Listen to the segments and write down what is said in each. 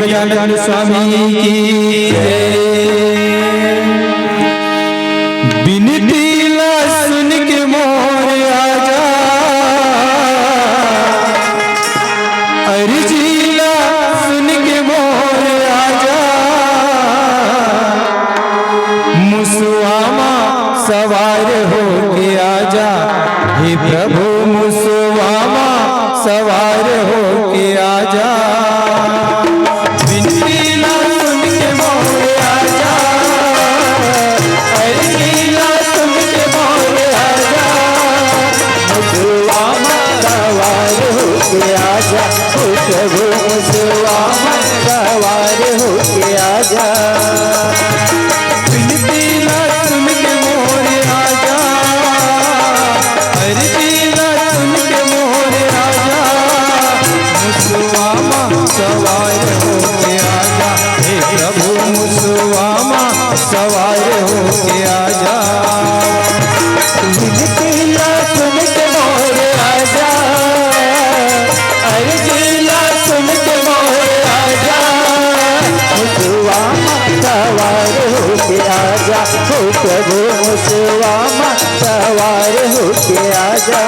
गजानन स्वामी की बिनती ला सुन के मोर आजा, अर्जी ला सुन के मोर आजा, मुसवामा सवार हो के आजा, हे प्रभु मुसवामा सवार हो के आजा। प्रभु मुसवामा सवार हो के आजा, बिनती ला सुन के मोर आजा, अर्जी ला सुन के मोर आजा, मुसवामा सवार हो के आजा, हे प्रभु मुसवामा सवार हो के आजा। बिनती ला सुन के मोर आजा, अर्जी सुन के मोर आजा, मुसवामा सवार हो के आजा, हो प्रभु मुसवामा सवार हो के आजा।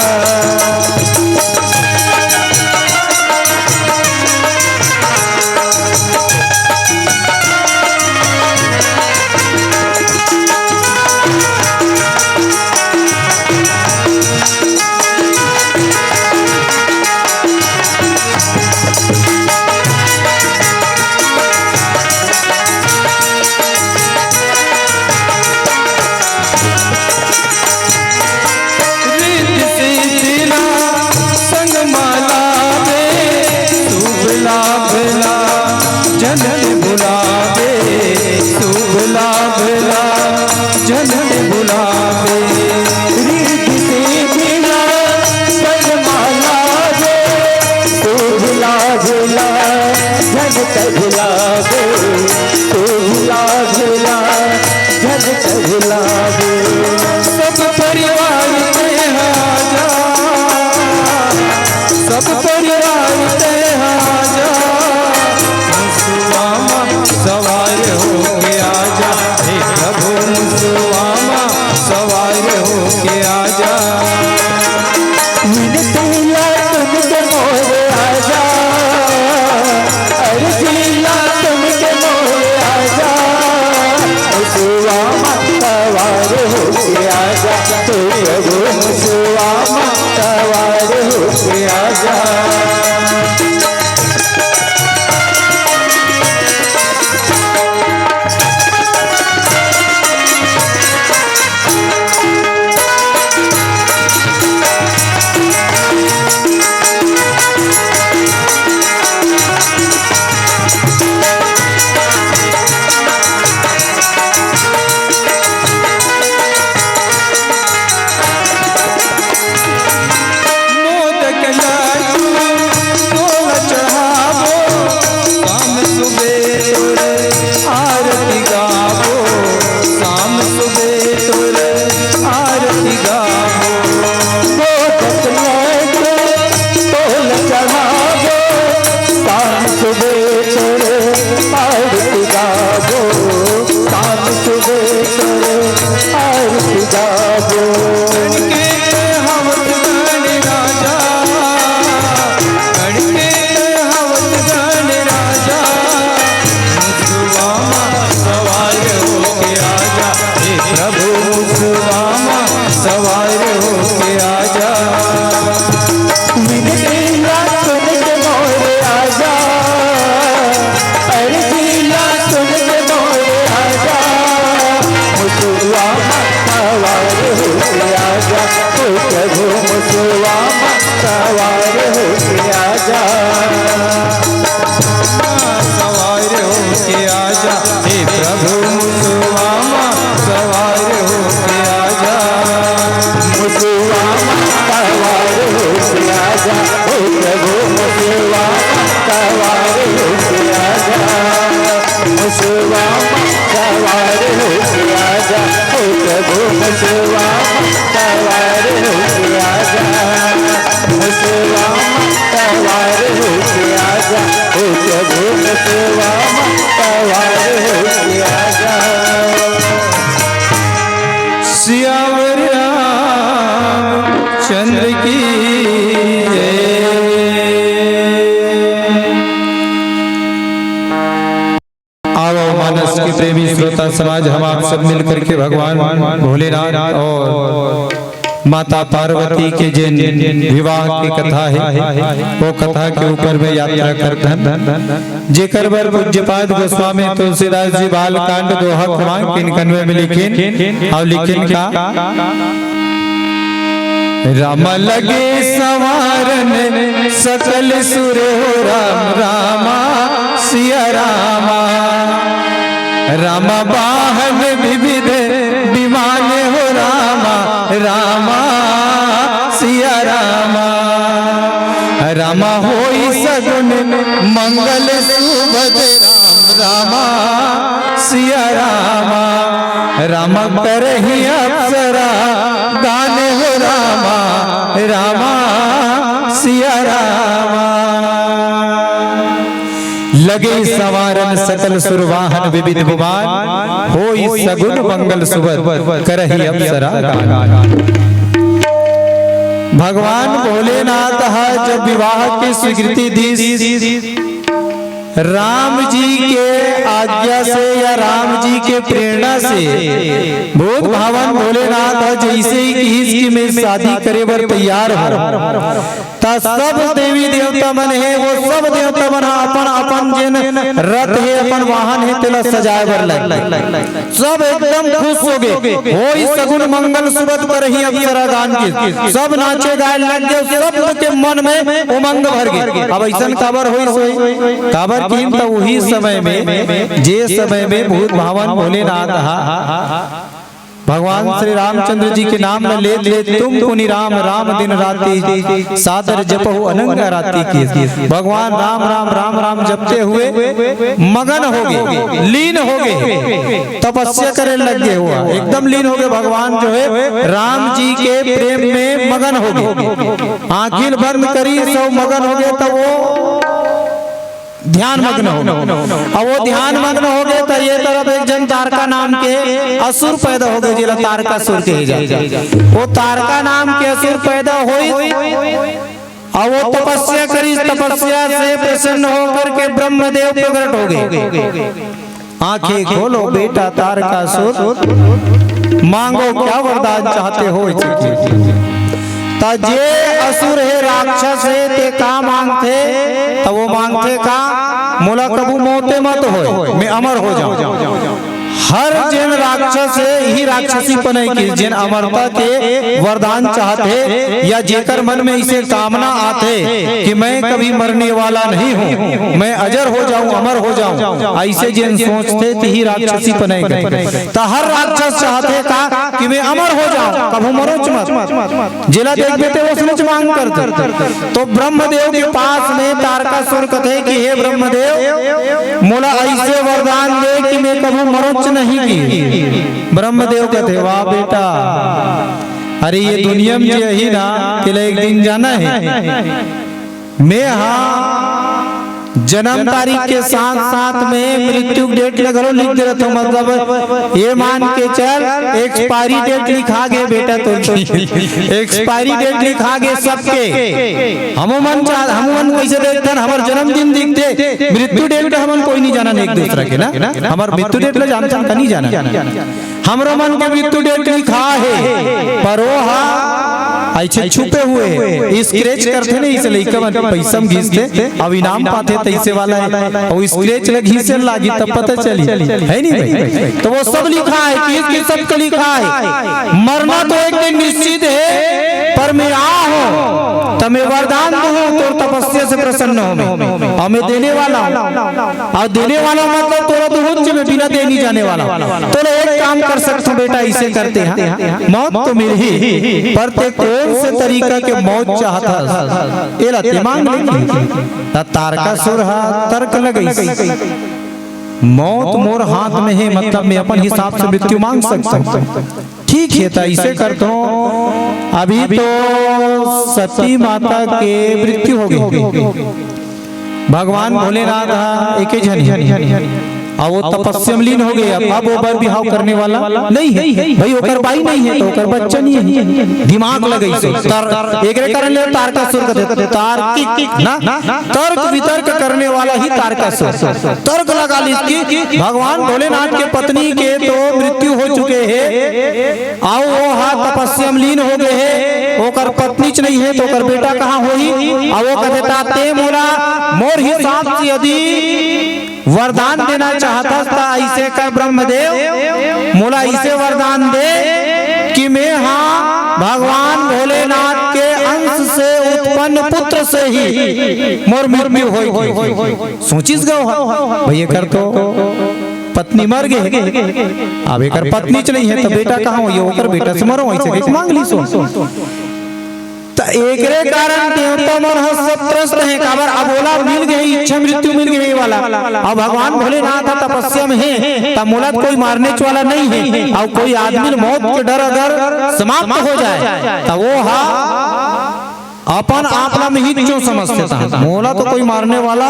जनन बुलावे शुभ लाभला, जनन बुलावे रिद्धि सिद्धिला, संगमाला रे शुभ लाभला, जनत बुलावे शुभ लाभला, जनत बुलावे। सब परिवार ते आजा, सब परिवार ते आजा, सवार हो के आजा, हे प्रभु मुसवामा सवार हो के आजा। विनती ला सुन के मोर आजा, अर्जी ला सुन के मोर आजा, मुसवामा सवार हो के आजा, हे प्रभु मुसवामा सवार हो के आजा। प्रभु मुसवामा सवार हो के आजा, सवार हो के आजा, हे प्रभु मुसवामा सवार हो के आजा, मुसवामा सवार हो के आजा, हे प्रभु मुसवामा सवार हो के आजा, मुसवामा सवार हो के आजा, हे प्रभु मुसवामा सवार हो के आजा, मुसवामा सियावर चंद्र की आओ मानस के प्रेमी श्रोता समाज, हम आप सब मिलकर के भगवान भोलेनाथ और माता पार्वती के जिन विवाह की कथा है वो कथा के ऊपर में यात्रा करते हैं। जेकर बर पूज्यपाद गोस्वामी तुलसीदास जी बालकांड दोहा क्रमांक 93 में लिखिन और लिखिन का राम लगे सवारन सकल सुर हो राम रामा सिया रामा। राम वाहन विविध विमान हो रामा रामा सिया रामा। रामा होई सगुन मंगल सुभद राम रामा सिया रामा। राम करहि अप्सरा गान हो रामा रामा सिया रामा। लगे सवारन सकल सुरवाहन विविध विमान होई सगुन मंगल सुबद करहि अप्सरा गान। भगवान भोलेनाथ जब विवाह की स्वीकृति दी राम जी के आज्ञा से या राम जी के प्रेरणा से भूत भावन भोलेनाथ जैसे ही कि मैं शादी करे बर तैयार हो सब देवी देवता मन है वो सब देवता मन अपन अपन जिन रथ है अपन वाहन है तेला सजाए बर लग सब एकदम खुश हो गए होई सगुन मंगल सुबद पर ही अप्सरा गान के सब नाचे गाए लग गए सब के मन में उमंग भर गए। अब ऐसन काबर होई सोई काबर की तो वही समय में जे समय में भूत भावन भोलेनाथ भगवान श्री रामचंद्र जी के नाम में ले तुम पुनि राम राम दिन राति सादर जपहु अनंग राति की। भगवान राम राम राम राम जपते हुए मगन हो गए, लीन हो गए, तपस्या करे लग गए हुआ एकदम लीन हो गए। भगवान जो है राम जी के प्रेम में मगन हो गए, आंखें बंद करी सब मगन हो गए। तब वो ध्यान मग्न हो गए। अब वो ध्यान मग्न हो गए तो ये तरफ एक जन तारका नाम के असुर पैदा हो गए जिला तारका सुर के वो तारका नाम के असुर पैदा हुई और वो तपस्या करी, तपस्या से प्रसन्न होकर के ब्रह्मदेव प्रकट हो गए। आंखें खोलो बेटा तारका सुर, मांगो क्या वरदान चाहते हो। जे असुर है राक्षस है ते का मांगते तो वो मांगते का मोला कबू मोते मत हो मैं अमर हो जाऊं। हर जिन राक्षस है ही राक्षसी पने की जिन अमरता के वरदान चाहते या जेकर मन में इसे कामना आते कि मैं कभी मरने वाला नहीं हूँ, मैं अजर हो जाऊं अमर हो जाऊं, ऐसे जिन सोचते ही राक्षसी पने तो हर राक्षस चाहते का कि मैं अमर हो जाऊं कभी मरो मत। जिला देख देते वो सोच मांग करते तो ब्रह्मदेव के पास में तारकासुर कथे कि हे ब्रह्मदेव मोला ऐसे वरदान दे कि मैं कभी मरो नहीं की। ब्रह्मदेव कहते वाह बेटा, अरे ये दुनिया में यही ना कि एक दिन जाना है। मैं जन्म तारीख के साथ साथ में मृत्यु डेट लगो लिख दे रहा, मतलब ये मान के चल एक्सपायरी डेट लिखा गए बेटा तो एक्सपायरी डेट लिखा गए सबके। हमन कैसे देखते हमार जन्मदिन दिखते, मृत्यु डेट हमन कोई नहीं जाना एक दूसरा के ना, हमार मृत्यु डेट जानता नहीं जाना। हमरो मन के मृत्यु डेट लिखा है पर वो ऐसे छुपे हुए स्क्रैच करते नहीं, इसे लइका मन पैसा घिसते अब इनाम पाते तैसे वाला है और स्क्रैच लग घिसे लागी तब पता चली है नहीं भाई। तो वो सब लिखा है कि सबका लिखा है मरना तो एक दिन निश्चित है पर मैं आ हूँ तो मैं वरदान दूं तो तपस्या से प्रसन्न हो और मैं देने वाला हूँ। और देने वाला मतलब तोरा तो में बिना देनी जाने वाला। तो एक काम कर सकते बेटा इसे करते हैं मौत तो मिल ही पर ते कौन से तरीका के मौत चाहता एला ते मांग ले। तारकासुर तर्क लगई मौत मोर हाथ में है, मतलब मैं अपन हिसाब से मृत्यु मांग सकता हूँ। ठीक है तो ऐसे करता हूँ, अभी तो सती माता के मृत्यु हो गई, भगवान भोलेनाथ एक जन और वो तपस्या में लीन हो गए। अब वो बर बिहाव करने वाला नहीं है भाई, ओकर बाई नहीं है तो ओकर बच्चा नहीं है। दिमाग लगई सो एकरे कारण ले तारकासुर कहते, तार्किक ना तर्क वितर्क करने वाला ही तारकासुर। तर्क लगा ली कि भगवान भोलेनाथ के पत्नी के तो मृत्यु हो चुके हैं, आओ वो हाथ तपस्या में लीन हो गए हैं, ओकर पत्नी च नहीं है तो ओकर बेटा कहाँ होई। और वो कहते ताते मोला मोर हिसाब से यदि वरदान देना चाहता था ऐसे कर ब्रह्मदेव मोला ऐसे वरदान दे कि मैं हाँ भगवान भोलेनाथ के अंश से उत्पन्न पुत्र से ही मोर मृत्यु होई। सोचिस गो भैया कर तो पत्नी मर गए, अब एक पत्नी च नहीं है तो बेटा कहाँ हो, ओकर बेटा से मरो ऐसे मांग ली सो। तो एकरे कारण देवता मन सब त्रस्त है काबर अब ओला मिल गई इच्छा मृत्यु मिल गई वाला। अब भगवान भोलेनाथ तपस्या में है तब मोला कोई मारने वाला नहीं है, और कोई आदमी मौत के डर अगर समाप्त हो जाए तो वो हा अपन आपला में ही क्यों समझते था, मोला तो कोई मारने वाला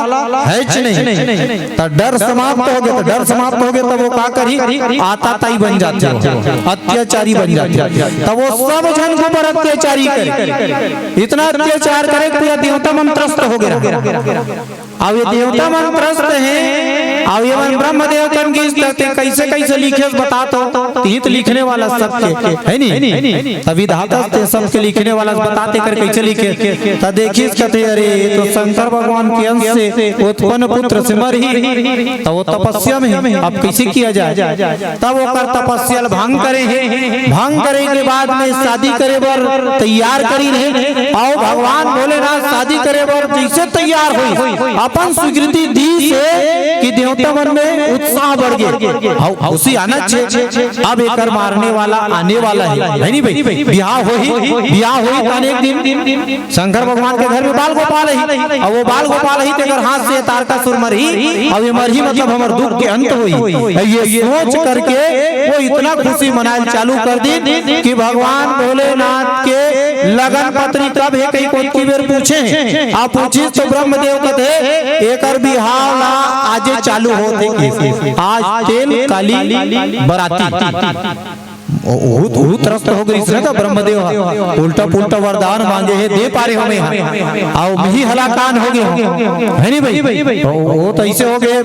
है नहीं। तो डर समाप्त हो गया, तो डर समाप्त हो गया तब वो का करी आता ताई बन जाते, अत्याचारी बन जाते। तब वो सब जन को पर अत्याचारी करे, इतना अत्याचार करे पूरा देवता मन त्रस्त हो गया। अब ये देवता मन त्रस्त है, अब ये मन ब्रह्मदेव कन की कैसे कैसे लिखे बता तो हित लिखने वाला सबके है नहीं, तभी धाता सबके लिखने वाला बताते कर कैसे लिखे। तो देखिए कहते अरे तो शंकर भगवान के अंश से उत्पन्न पुत्र से मर ही, तो वो तपस्या में अब कैसे किया जाए। तब वो कर तपस्या भंग करे है, भंग करे के बाद में शादी करे बर तैयार करी रहे। और भगवान भोलेनाथ शादी करे बर जैसे तैयार हुई अपन स्वीकृति दी से कि देवता मन में उत्साह बढ़ गया, उसी आना चाहिए। अब एक मारने वाला आने वाला है नहीं भाई, ब्याह हुई अनेक दिन शंकर भगवान के घर में बाल गोपाल ही, और वो बाल गोपाल ही तेकर हाथ से तारकासुर मरही, और ये मरही मतलब हमार दुख के अंत हुई। ये सोच करके वो इतना खुशी मनाए चालू कर दी कि भगवान भोलेनाथ के लगन पत्री कब है कई कोई बेर पूछे, आप पूछी तो ब्रह्मदेव कहते एकर बिहाव ला आजे चालू होते, आज तेल काली बराती त्रस्त हो गई तो ब्रह्मदेव उल्टा पुल्टा वरदान मांगे है दे पारे हमें, आओ ही हलाकान हो गए है नहीं भाई। वो तो ऐसे हो गए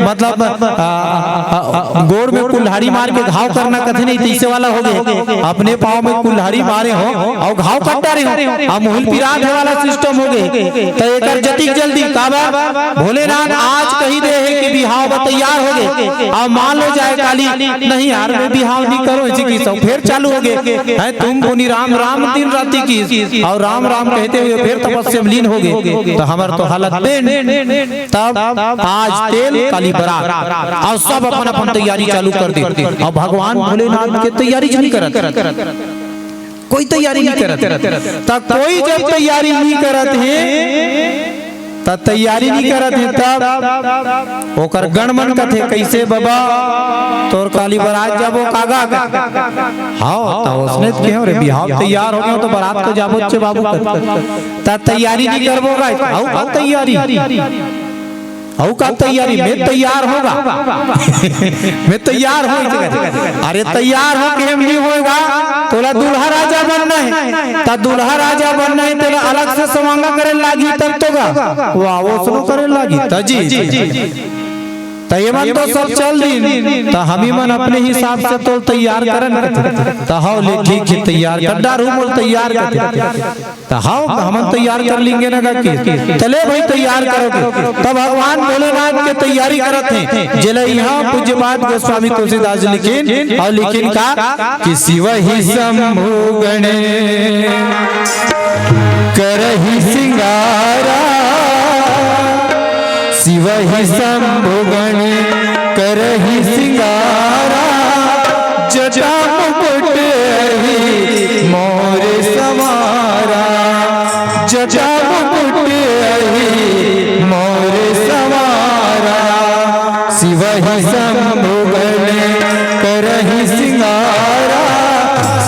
मतलब गोड़ में कुल्हाड़ी मार के घाव करना कथे नहीं तीसरे वाला हो गए, अपने पाँव में कुल्हाड़ी मारे हो और घाव कटा रहे हो, अब मोहिल पिरात वाला सिस्टम हो गए। तो एक जतिक जल्दी काबा भोलेनाथ आज कही दे है कि बिहाव तैयार हो गए, अब मान लो जाए काली नहीं यार मैं बिहाव नहीं करो सब फिर चालू हो गए है, तुम बोनी राम राम दिन राती की और राम राम कहते हुए फिर तपस्या में लीन हो गए। तो हमार तो हालत तब आज तेल काली बरात और सब अपन अपन तैयारी चालू कर दी। और भगवान भोलेनाथ के तैयारी नहीं करत, कोई तैयारी नहीं करत। तब कोई जब तैयारी नहीं करत है तब तैयारी नहीं करत है तब ओकर गणमन कथे कैसे बाबा तोर काली बारात जब वो कागा हाँ तो उसने क्यों रे बिहाव तैयार हो गया तो बारात को जाबो चे बाबू तब तैयारी नहीं करबो गाय तैयारी औ का तैयारी में तैयार होगा मैं तैयार हो अरे तैयार हो के नहीं होगा तोला दूल्हा राजा बनना है, तब दूल्हा राजा बनना है तोला अलग से समांगा करे लागी तब तो वाह वो शुरू करे लागी जी तयमन तो सब चल दी तो हम ही मन अपने हिसाब से तो तैयार करन तो हाउ लिखी की तैयार गड्ढा रूम तैयार तो हाउ हम तैयार कर लेंगे ना कि चले भाई तैयार करोगे। तो भगवान भोलेनाथ के तैयारी करत हैं जिले यहाँ पूज्य बात गोस्वामी तुलसीदास जी लिखिन और लिखिन का कि शिव ही शंभु गणे करहि सिंगारा, शिव ही शंभु गणे करहि सिंगारा, जटा मुकुट ही मोर सवारा, जटा मुकुट ही मोर सवारा, शिव ही शंभु गणे करहि सिंगारा,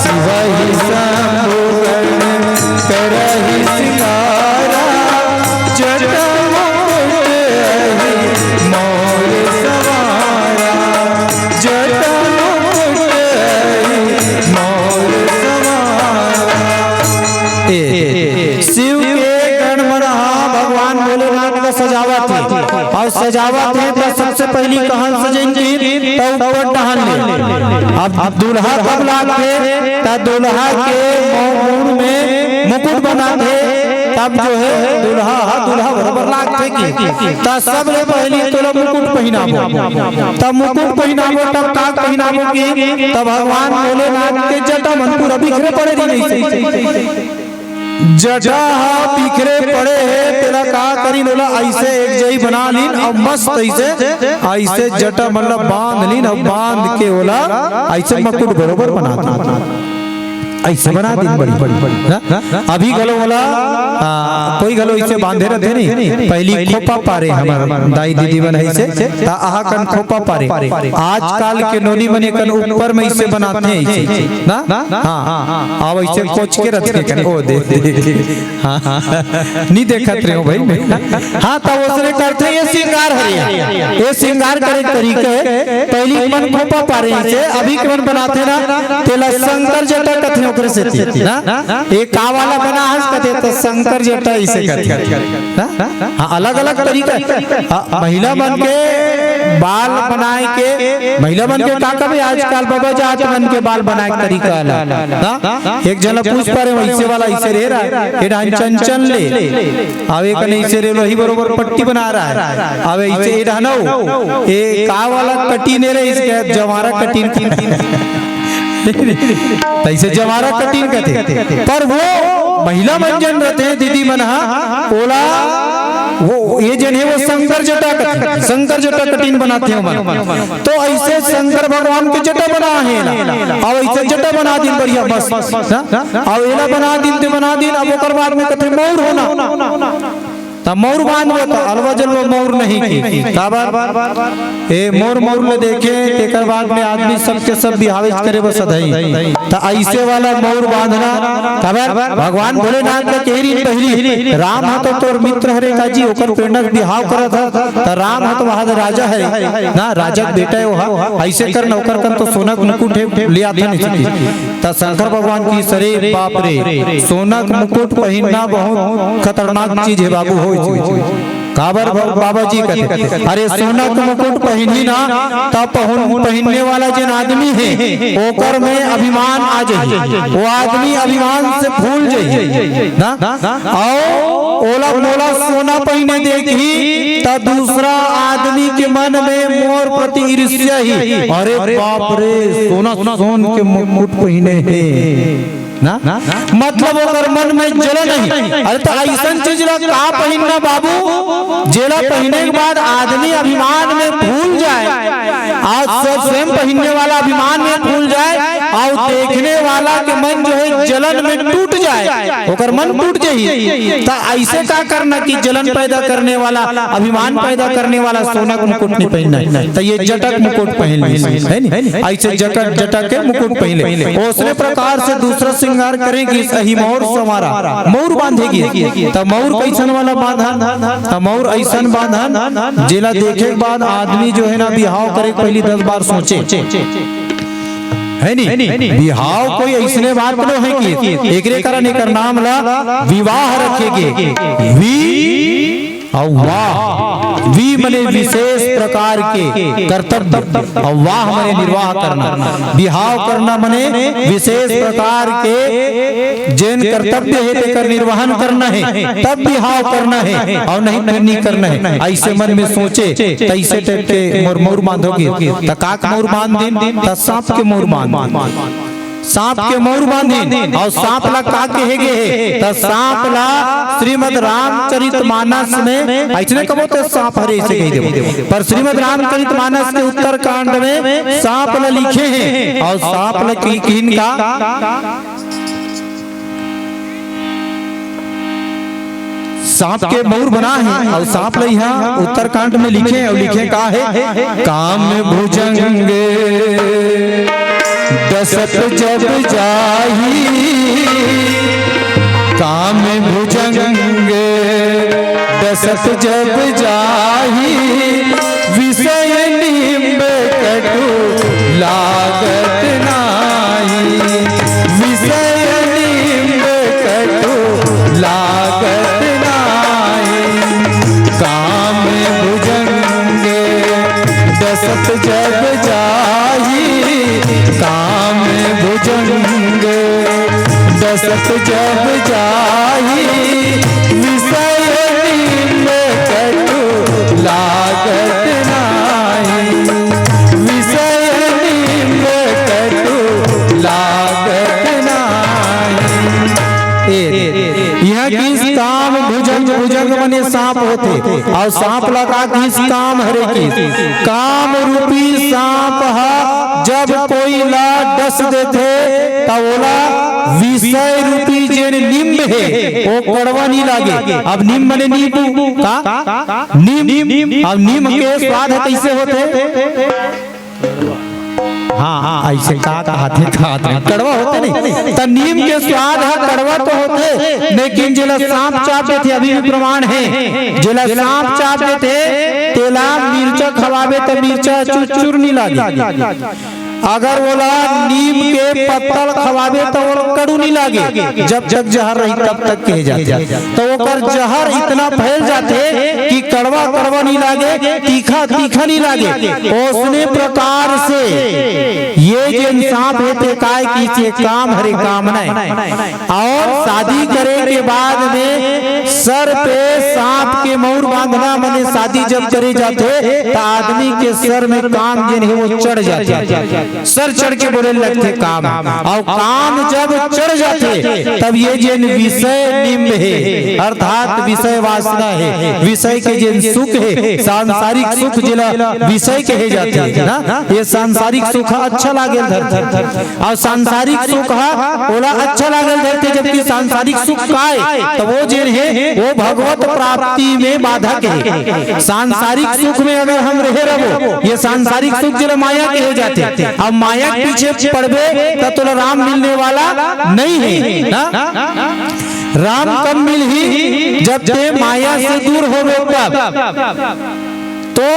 शिव ही शंभु गणे करहि सिंगारा, जटा मोर सवारा। और सजावट है तो सबसे पहली कहन सजेंगी तो ऊपर टहन ले। अब दूल्हा कब लागे तो दूल्हा के मुंह में मुकुट बना दे, तब जो है दूल्हा बराबर लागते की तब सबले पहली तोला मुकुट पहनाबो, तब मुकुट पहनाबो तब काग पहनाबो की तब भगवान भोलेनाथ के जटा मन पूरा बिखरे पड़े नहीं, जटा बिखरे पड़े है तेरा का करी लोला ऐसे एक जई बना लीन और मस्त ऐसे जटा मतलब बांध लीन और बांध के ओला ऐसे मुकुट बरोबर बना दी, ऐसे बना दी बड़ी बड़ी। अभी गलो वाला कोई गलो इसे बांधे रहते नहीं, पहली खोपा पारे हमारे दाई दीदी बन ऐसे ता आहा कन खोपा पारे, आजकल के नोनी बने कन ऊपर में इसे बनाते हैं ऐसे ना, हाँ अब ऐसे कोच के रखते कन ओ दे नहीं देखत रहे हो भाई, हाँ तब उसने करते ये श्रृंगार है, ये श्रृंगार करे तरीके पहली मन खोपा पारे ऐसे, अभी के मन बनाते ना तेला शंकर जटा कथने ओकरे से ना एक का वाला बना हंस कथे तो शंकर जटा इसे करते ना, अलग अलग तरीका महिला बन के बाल बनाए के, महिला बन के का कभी आजकल बाबा जात बन के बाल बनाए के तरीका अलग, एक जन पूछ पा रहे वैसे वाला इसे रह रहा है ये डांस चंचल ले अब एक नहीं इसे रे वही बरोबर पट्टी बना रहा है, अब इसे ये रहना ये का वाला कटी ने रे इसके जवारा कटी तैसे जवारा कटीन कहते, पर वो महिला मंजन रहते हैं दीदी मन ओला वो ये जन है वो शंकर जटा कटीन बनाते हैं मन, तो ऐसे शंकर भगवान के जटा बना है और ऐसे जटा बना दिन बढ़िया बस और एला बना दिन अब ओकर बाद में कथे मौर होना तब मौर बांध तो अलवजल वो मौर नहीं की काबर ए मोर ले देखे तेकर बाद में आदमी सबके सब बिहावे करे बस सदाई तो ऐसे वाला मौर बांधना काबर भगवान भोलेनाथ का केरी पहली राम हा तो तोर मित्र हरे का जी ओकर प्रेरणक बिहाव करत था तो राम हा तो वहां राजा है ना, राजा का बेटा है वो ऐसे कर नौकर कर तो सोना मुकुट ले आते नहीं तो शंकर भगवान की शरीर बाप रे सोना मुकुट पहनना बहुत खतरनाक चीज है बाबू हो काबर बाबा जी कहते अरे सोना का मुकुट पहनी ना तब पहनने वाला जिन आदमी है ओकर में अभिमान आ जाए, वो आदमी अभिमान से भूल जाए ना और ओला मोला सोना पहने देखी तब दूसरा आदमी के मन में मोर प्रति ईर्ष्या ही, अरे बाप रे सोना सोन के मुकुट पहने है ना मतलब ओकर मन में जला नहीं, अरे तो ऐसा चीज का पहनना बाबू जेला पहनने के बाद आदमी अभिमान में भूल जाए आज सब स्वयं पहनने वाला अभिमान में भूल जाए और देखने वाला के मन जो है जलन में टूट जाए ओकर मन टूट जाए, तो ऐसे क्या करना कि जलन पैदा करने वाला अभिमान पैदा करने वाला सोना का मुकुट नहीं पहनना, तो ये जटक मुकुट पहन है नहीं ऐसे जटा के मुकुट पहले उसी प्रकार से दूसरा श्रृंगार करेगी सही मौर समारा मौर बांधेगी तब मौर कैसन वाला बांधन तब मौर ऐसन बांधन जिला देखे के बाद आदमी जो है ना बिहाव करे पहली 10 बार सोचे है नहीं, बिहाव कोई ऐसने बात नो है कि एकरे कारण एकर नाम ला विवाह रखेगे और वाह वी मने विशेष प्रकार के कर्तव्य और वाह मने निर्वाह करना, बिहाव करना मने विशेष प्रकार के जिन कर्तव्य है तेकर निर्वहन करना है तब बिहाव करना है और नहीं करना है। ऐसे मन में सोचे तैसे के मोर बांधोगे तो काक मोर बांध दिन तो सांप के मोर बांध सांप के मोर बांधे और सांप ला का कहेगे तो सांप ला श्रीमद रामचरितमानस में ऐसे कबो तो सांप हरे इसे कह दे पर श्रीमद रामचरितमानस के उत्तर कांड में सांप ला लिखे हैं और सांप ला किन का सांप के मोर बना है और सांप ला यहाँ उत्तरकांड में लिखे और लिखे का है काम भुजंग दशत जब जाही काम भुजंग दशत जब जाही विषय निम्ब कटु लागत नाही विषय निम्ब कटु लागत नाही काम भुजंग डसत जब जाही विषय निम्न कटु लागत नाही, विषय निम्न कटु लागत नाही। यह किस काम भुजंग भुजंग बने सांप होते और सांप लगा किस काम हरे की काम रूपी सांप जब कोई ला डस देते तब ओला विषय रूपी जेन निम्ब है वो कड़वा नहीं लागे। अब निम्ब बने नींबू का नीम, अब नीम के स्वाद है कैसे होते? हाँ ऐसे कहते कड़वा होते नहीं, तो नीम के स्वाद है कड़वा तो होते, लेकिन जिला सांप चापते थे अभी भी प्रमाण है, जिला सांप चापते थे तेला मिर्चा खवावे तो मिर्चा चुर नहीं लागे। अगर बोला नीम के पत्तल खवावे तो वो कड़ू नहीं लागे, जब तक जहर रही तब तक कहे जाते, तो वो कर जहर इतना फैल जाते कि कड़वा कड़वा नहीं लागे, तीखा तीखा नहीं लागे। उसने प्रकार से ये जो सांप होते काय की काम हरे कामना और शादी करे के बाद में सर पे सांप के मोर बांधना मने शादी जब करे जाते तो आदमी के सर में काम जिन है वो चढ़ जाते, सर चढ़ के बोले लगते काम, और काम जब चढ़ जाते तब ये जिन विषय निम्ब है अर्थात विषय वासना है, विषय के जिन सुख है सांसारिक सुख जिला विषय कहे जाते हैं ना, ये सांसारिक सुख अच्छा लागेल धरते और सांसारिक सुख ओला अच्छा लागेल धरते, जबकि सांसारिक सुख काय तो वो जिन है वो भगवत प्राप्ति में बाधक है। सांसारिक सुख में अगर हम रहे रहो ये सांसारिक सुख जिला माया कहे जाते, अब माया के पीछे पड़बे तो राम मिलने वाला नहीं है ना। राम कब मिल ही जब ते माया से दूर हो तब, तो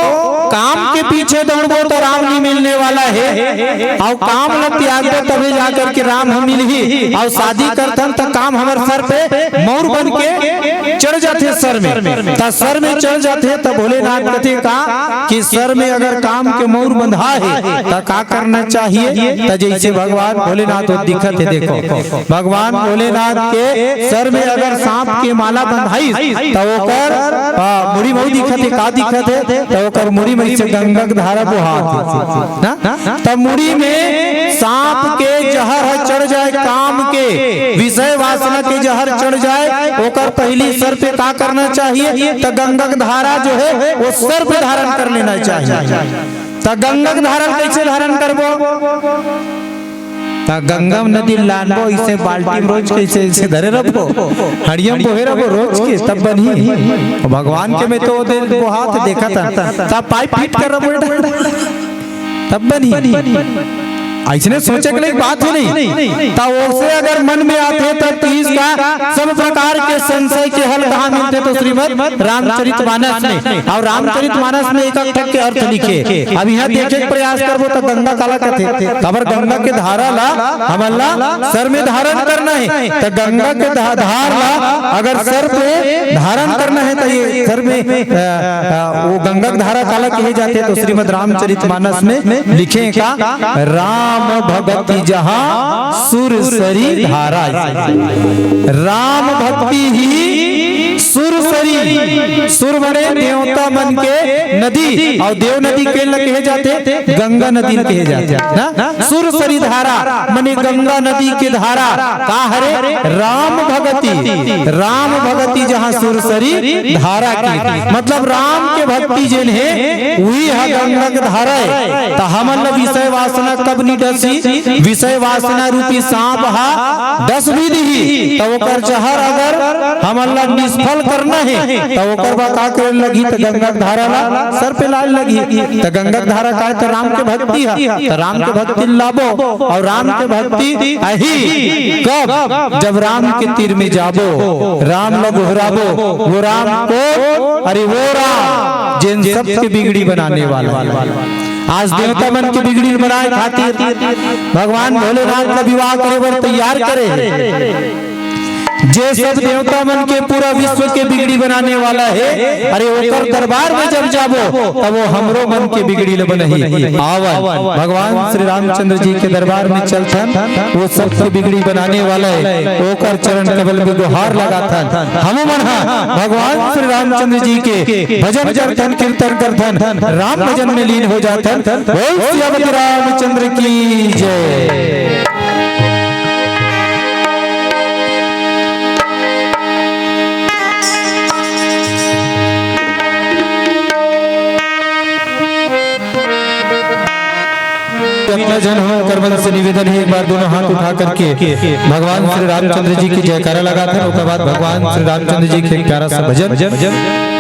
काम के पीछे दौड़ो तो राम नहीं मिलने वाला है, और काम न त्याग दो तभी जाकर के राम हम मिल ही, और शादी करतन तो काम हमारे सर पे मोर बन के चढ़ जाते सर में, तो सर में चढ़ जाते तब भोलेनाथ कहते का कि सर में अगर काम के मोर बंधा है तो क्या करना चाहिए? तो जैसे भगवान भोलेनाथ दिखत है, देखो भगवान भोलेनाथ के सर में अगर सांप के माला बंधाई तो वो कर मुड़ी मुड़ी दिखत है, का दिखत है तो कर मुड़ी में से गंगा की धारा बहाती ना, तब मुड़ी में सांप के जहर चढ़ जाए, काम के विषय वासना के जहर चढ़ जाए, ओकर पहली सर पे क्या करना चाहिए? तो गंगा की धारा जो है वो सर पे धारण कर लेना चाहिए। तो गंगा की धारण कैसे धारण करबो? गंगा नदी लानबो इसे बाल्टी रोज कैसे इसे धरे रखो, हरियम बोहे रखो रोज के तब बनी। भगवान के में तो वो हाथ देखा था तब पाइप फिट कर रहा तब बनी। ऐसने सोचे के लिए बात ही नहीं, तब उसे अगर मन में आते तब इसका सब प्रकार के संशय के हल कहाँ मिलते? तो श्रीमद् रामचरितमानस में, और रामचरितमानस में एक एक के अर्थ लिखे। अब यहाँ देखे प्रयास करबो तो गंगा काला कहते, अगर गंगा के धारा ला हमला सर में धारण करना है तो गंगा के धार ला अगर सर पे धारण करना है तो ये सर में वो गंगा धारा काला कहे जाते। तो श्रीमद् रामचरितमानस में लिखे का राम भक्ति जहां सुरसरी धारा, राम भक्ति ही सुरसरी, सुर बने देवता मन के नदी, और देव नदी के कहे जाते गंगा नदी कहे जाते ना। सुरसरी धारा मने गंगा नदी के धारा का हरे राम भक्ति, राम भक्ति जहां सुरसरी धारा की मतलब राम के भक्ति जिन है वही है गंगा के धारा है। तो हमन विषय वासना कब नहीं डसी? विषय वासना रूपी सांप हा डस भी दी तो ओकर जहर अगर हमला निष्फल करना है तो ओकर बा का करे लगी? तो गंगा धारा ला सर पे लाल लगी। तो गंगा धारा का तो राम के भक्ति है, तो राम के भक्ति लाबो, और राम के भक्ति अही कब? जब राम के तीर में जाबो, राम लो गोहराबो, वो राम को अरे वो राम जिन सबके बिगड़ी बनाने वाला। आज देवता मन के बिगड़ी बनाए खातिर भगवान भोलेनाथ का विवाह करे बर तैयार करे। जे सब देवता मन के पूरा विश्व के बिगड़ी बनाने वाला है, अरे ओकर दरबार में जब जाबो तब वो हमरो मन के बिगड़ी ले बनही आवन भगवान श्री रामचंद्र जी के दरबार में चलथन, वो सबके बिगड़ी बनाने वाला है, ओकर चरण कमल में गुहार लगाथन। हम मन भगवान श्री रामचंद्र जी के भजन करथन, कीर्तन करथन, राम भजन में लीन हो जाथन। बोल श्री रामचंद्र की जय। अपना जन हो करबल से निवेदन है, एक बार दोनों हाथ उठा करके भगवान श्री रामचंद्र जी की जयकारा लगाते हैं। उसके बाद भगवान श्री रामचंद्र जी के प्यारा सा भजन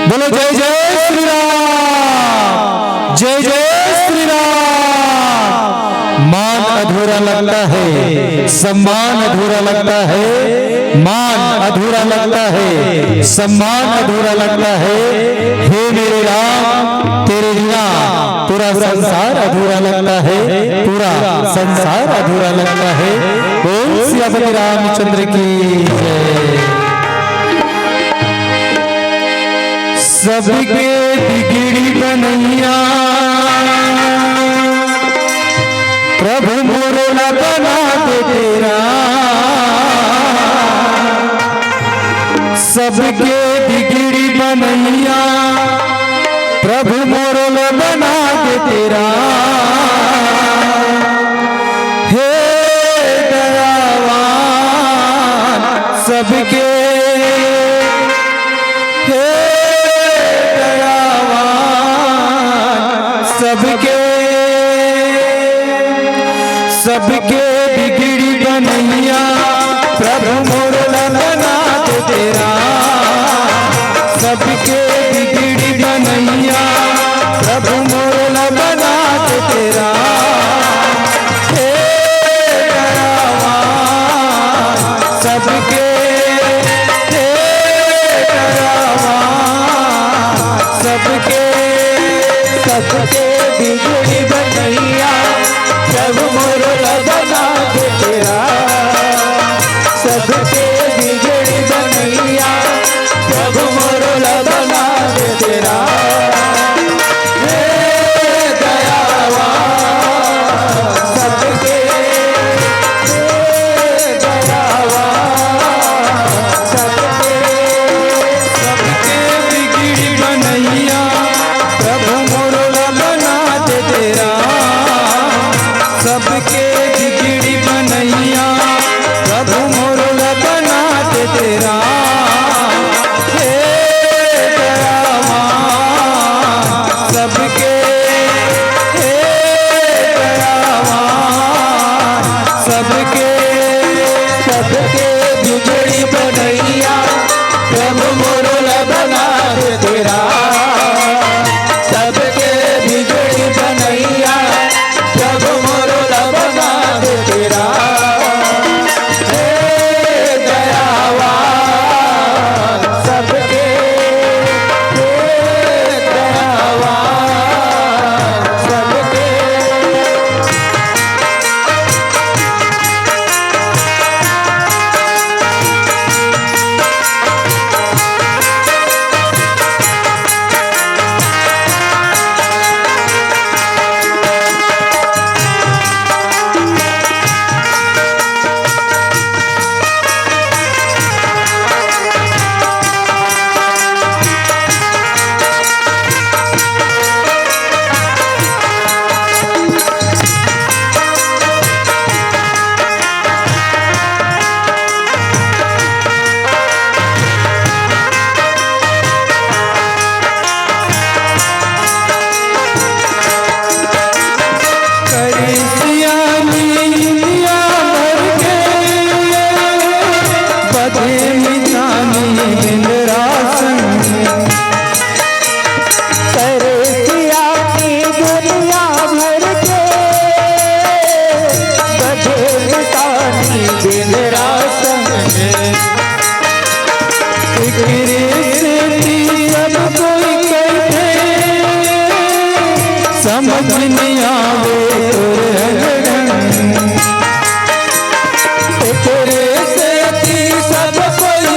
बोलो, जय जय श्री राम, जय जय श्री राम। मान अधूरा लगता है, सम्मान अधूरा लगता है, मान अधूरा लगता है, सम्मान अधूरा लगता है। हे मेरे राम तेरे बिना पूरा संसार अधूरा लगता है, पूरा संसार अधूरा लगता है। बोल श्री रामचंद्र की जय। सबके बिगड़ी बनैया प्रभु मोरला बना दे तेरा, सबके बिगड़ी बनैया प्रभु मोरला बना दे तेरा। हे दयावान सबके, हे दयावान सबके, सबके बिगड़ी बनैया प्रभु मोरला बना दे तेरा, सबके बिगड़ी बनैया प्रभु मोरला बना दे तेरा। हे दयावान सबके, हे दयावान सबके, सबके बिगड़ी बनैया प्रभु मोरला बना दे तेरा, सबके बिगड़ी बनैया प्रभु मोरला बना दे तेरा। हे दयावान सबके, हे दयावान सबके, सबके बिगड़ी बनैया प्रभु मोरला बना दे तेरा, सबके बिगड़ी बनैया प्रभु मोरला बना दे तेरा। हे दयावान सबके, हे दयावान सबके, सबके बिगड़ी बनैया प्रभु मोरला बना दे तेरा, सबके बिगड़ी बनैया प्रभु मोरला बना दे तेरा। हे दयावान सबके, हे दयावान सबके। समझ नहीं आवे तेरे से सब कोई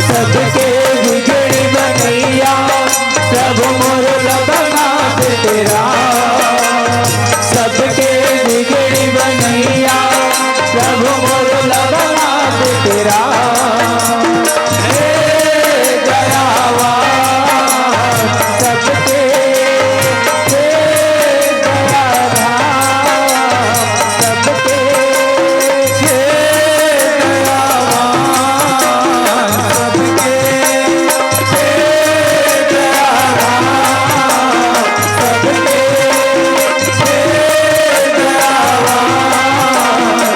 सबके बिगड़ी बनैया प्रभु मोर लबना तेरा, सबके बिगड़ी बनैया प्रभु मोर लबना तेरा। हे दयावान सबके, हे दयावान सबके, हे दयावान सबके, हे दयावान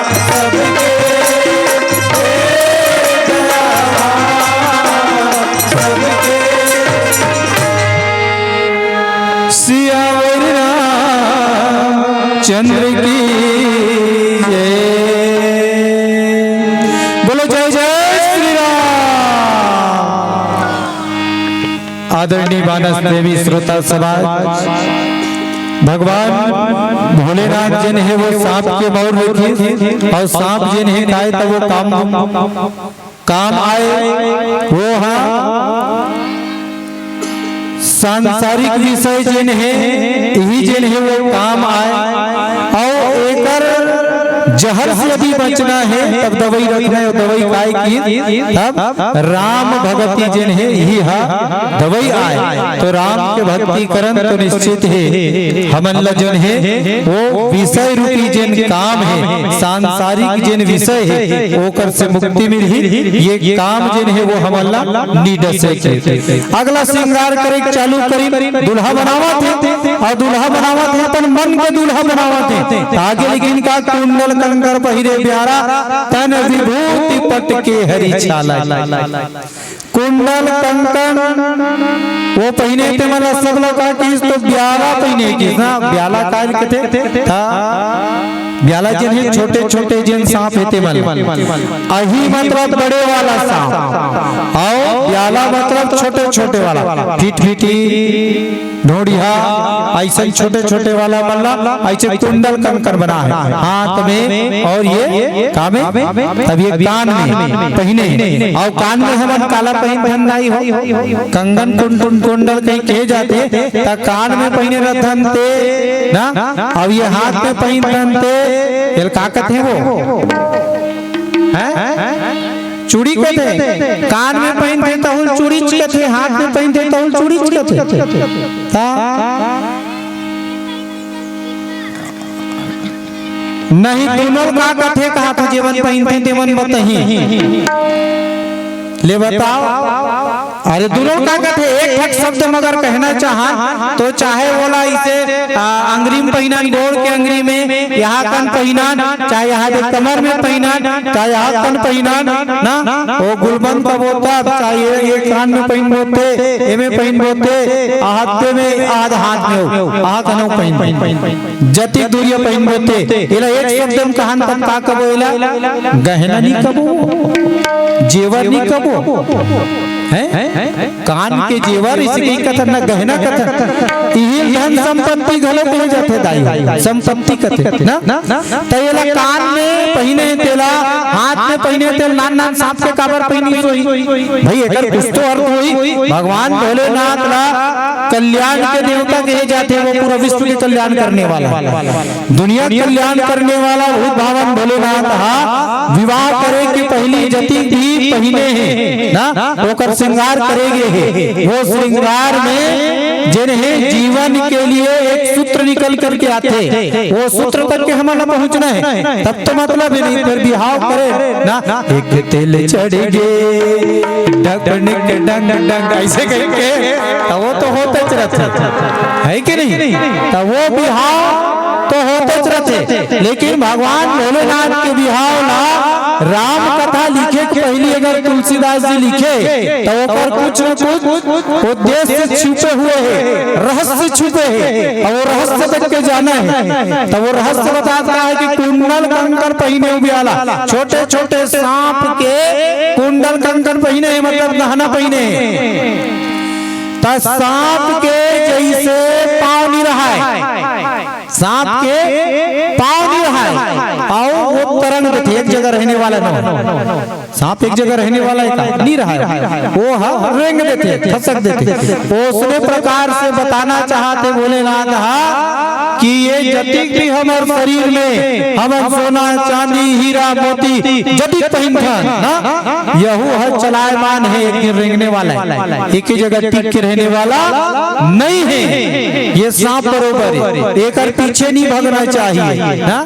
सबके, हे दयावान सबके, सियावर रामचंद्र की जय। बोलो जय जय श्री राम। आदरणीय मानस देवी श्रोता समाज, भगवान भोलेनाथ जिन है वो सांप के मौर लिखे, और सांप जिन है खाए तो वो काम आए, वो हाँ सांसारिक विषय जिन है यही जिन है वो काम आए, और एकर जहर से भी बचना है तब दवाई रखना है, दवाई खाए की तब राम भगति जिन है यही हा दवाई आए। तो राम के भक्ति करन तो निश्चित है हमन जन है वो विषय रूपी जिन काम है, सांसारिक जिन विषय है ओकर से मुक्ति मिली, ये काम जिन है वो हमला नीडस है। अगला श्रृंगार करे चालू करी, दुल्हा बनावत है, और दुल्हा बनावत है अपन मन के दुल्हा बनावत है। आगे लेकिन का कुंडल कंकर पहिरे प्यारा, तन विभूति पट के हरी छाला। कुंडल कंकण वो पहने थे, मतलब सब लोग तो ब्याला पहने की ना, ब्याला काल के थे ब्याला जिन है छोटे छोटे जिन सांप है अही मतलब बड़े वाला सांप, और ब्याला मतलब छोटे छोटे वाला फिट फिटी ढोड़िया ऐसे छोटे छोटे वाला मल्ला, ऐसे कुंडल कंकर बना है हाथ में, और ये काम में, तब ये कान में पहने, और कान में हम काला पहनना ही हो, कंगन कुंडल कहीं कहे जाते ता कान में पहने रथन ते ना, अब ये हाथ में पहन ते काकत है वो है चूड़ी कहते, कान में पहनते तो चूड़ी कहते, हाथ में पहनते तो चूड़ी कहते। नहीं दोनों का कथे कहा था जीवन पहनते तेवन बताही ले बताओ। अरे दोनों का कथे एक एक शब्द मगर कहना चाहा तो चाहे बोला इसे अंगरी में पहना, गोड़ के अंगरी में यहाँ कन पहना, चाहे यहाँ कमर में पहना, चाहे यहाँ कन पहना ना, वो गुलबंद का बोता, चाहे ये कान में पहन बोते, ये में पहन बोते, हाथ में आध हाथ में हो आहा कनो पहन जति दूरिया पहन बोते। इला एक शब्द में कहान तब का कबो, इला गहना नहीं कबो, जेवर नहीं कबो है, कान के जेवर इसकी कथा न गहना कथा, यही धन संपत्ति घलो कहे जाते दाई संपत्ति कथे ना, तैला कान में पहने तेला, हाथ में पहने तेल, नान नान सांप के काबर पहनी सोई भाई, एकर कुछ तो अर्थ होई। भगवान भोलेनाथ ला कल्याण के देवता कहे जाते, वो पूरा विश्व के कल्याण करने वाला, दुनिया कल्याण करने वाला भूत भावन भोलेनाथ हा विवाह करे की पहली जति भी पहने है ना, होकर श्रृंगार करेंगे, वो श्रृंगार में जिन्हें जीवन के लिए एक सूत्र निकल करके आते, वो सूत्र तक के हमारा पहुंचना है, तब तो मतलब नहीं फिर बिहाव करे ना, एक तेल चढ़ेगे डंग डंग ऐसे कहेंगे तो वो तो होते रहते है कि नहीं, तो वो बिहाव तो होते रहते। लेकिन भगवान भोलेनाथ के बिहाव ना राम कथा लिखे के पहली अगर तुलसीदास जी लिखे तो ऊपर कुछ न कुछ उद्देश्य छुपे हुए हैं, रहस्य छुपे हैं, और वो रहस्य तक के जाना है। तो वो रहस्य बताता है कि कुंडल कंकर पहने ब्याला, छोटे छोटे सांप के कुंडल कंकर पहने, मतलब गहना पहने, सांप के जैसे पाँव नहीं रहा है, सांप के पाँव नहीं रहा है, आओ वो तरंग देते, एक जगह रहने वाला ना, सांप एक जगह रहने वाला नहीं रहा है, वो रेंग देते, खसक देते। उसने प्रकार से बताना चाहते भोलेनाथ कि ये जतिक भी हमारे शरीर में हम सोना चांदी हीरा मोती जतिक पहिनथन ना, यहू है चलायमान है, एक दिन रेंगने वाला है, एक ही जगह टिक के रहने वाला नहीं है। ये सांप बरोबर है, एक पीछे नहीं भागना चाहिए ना,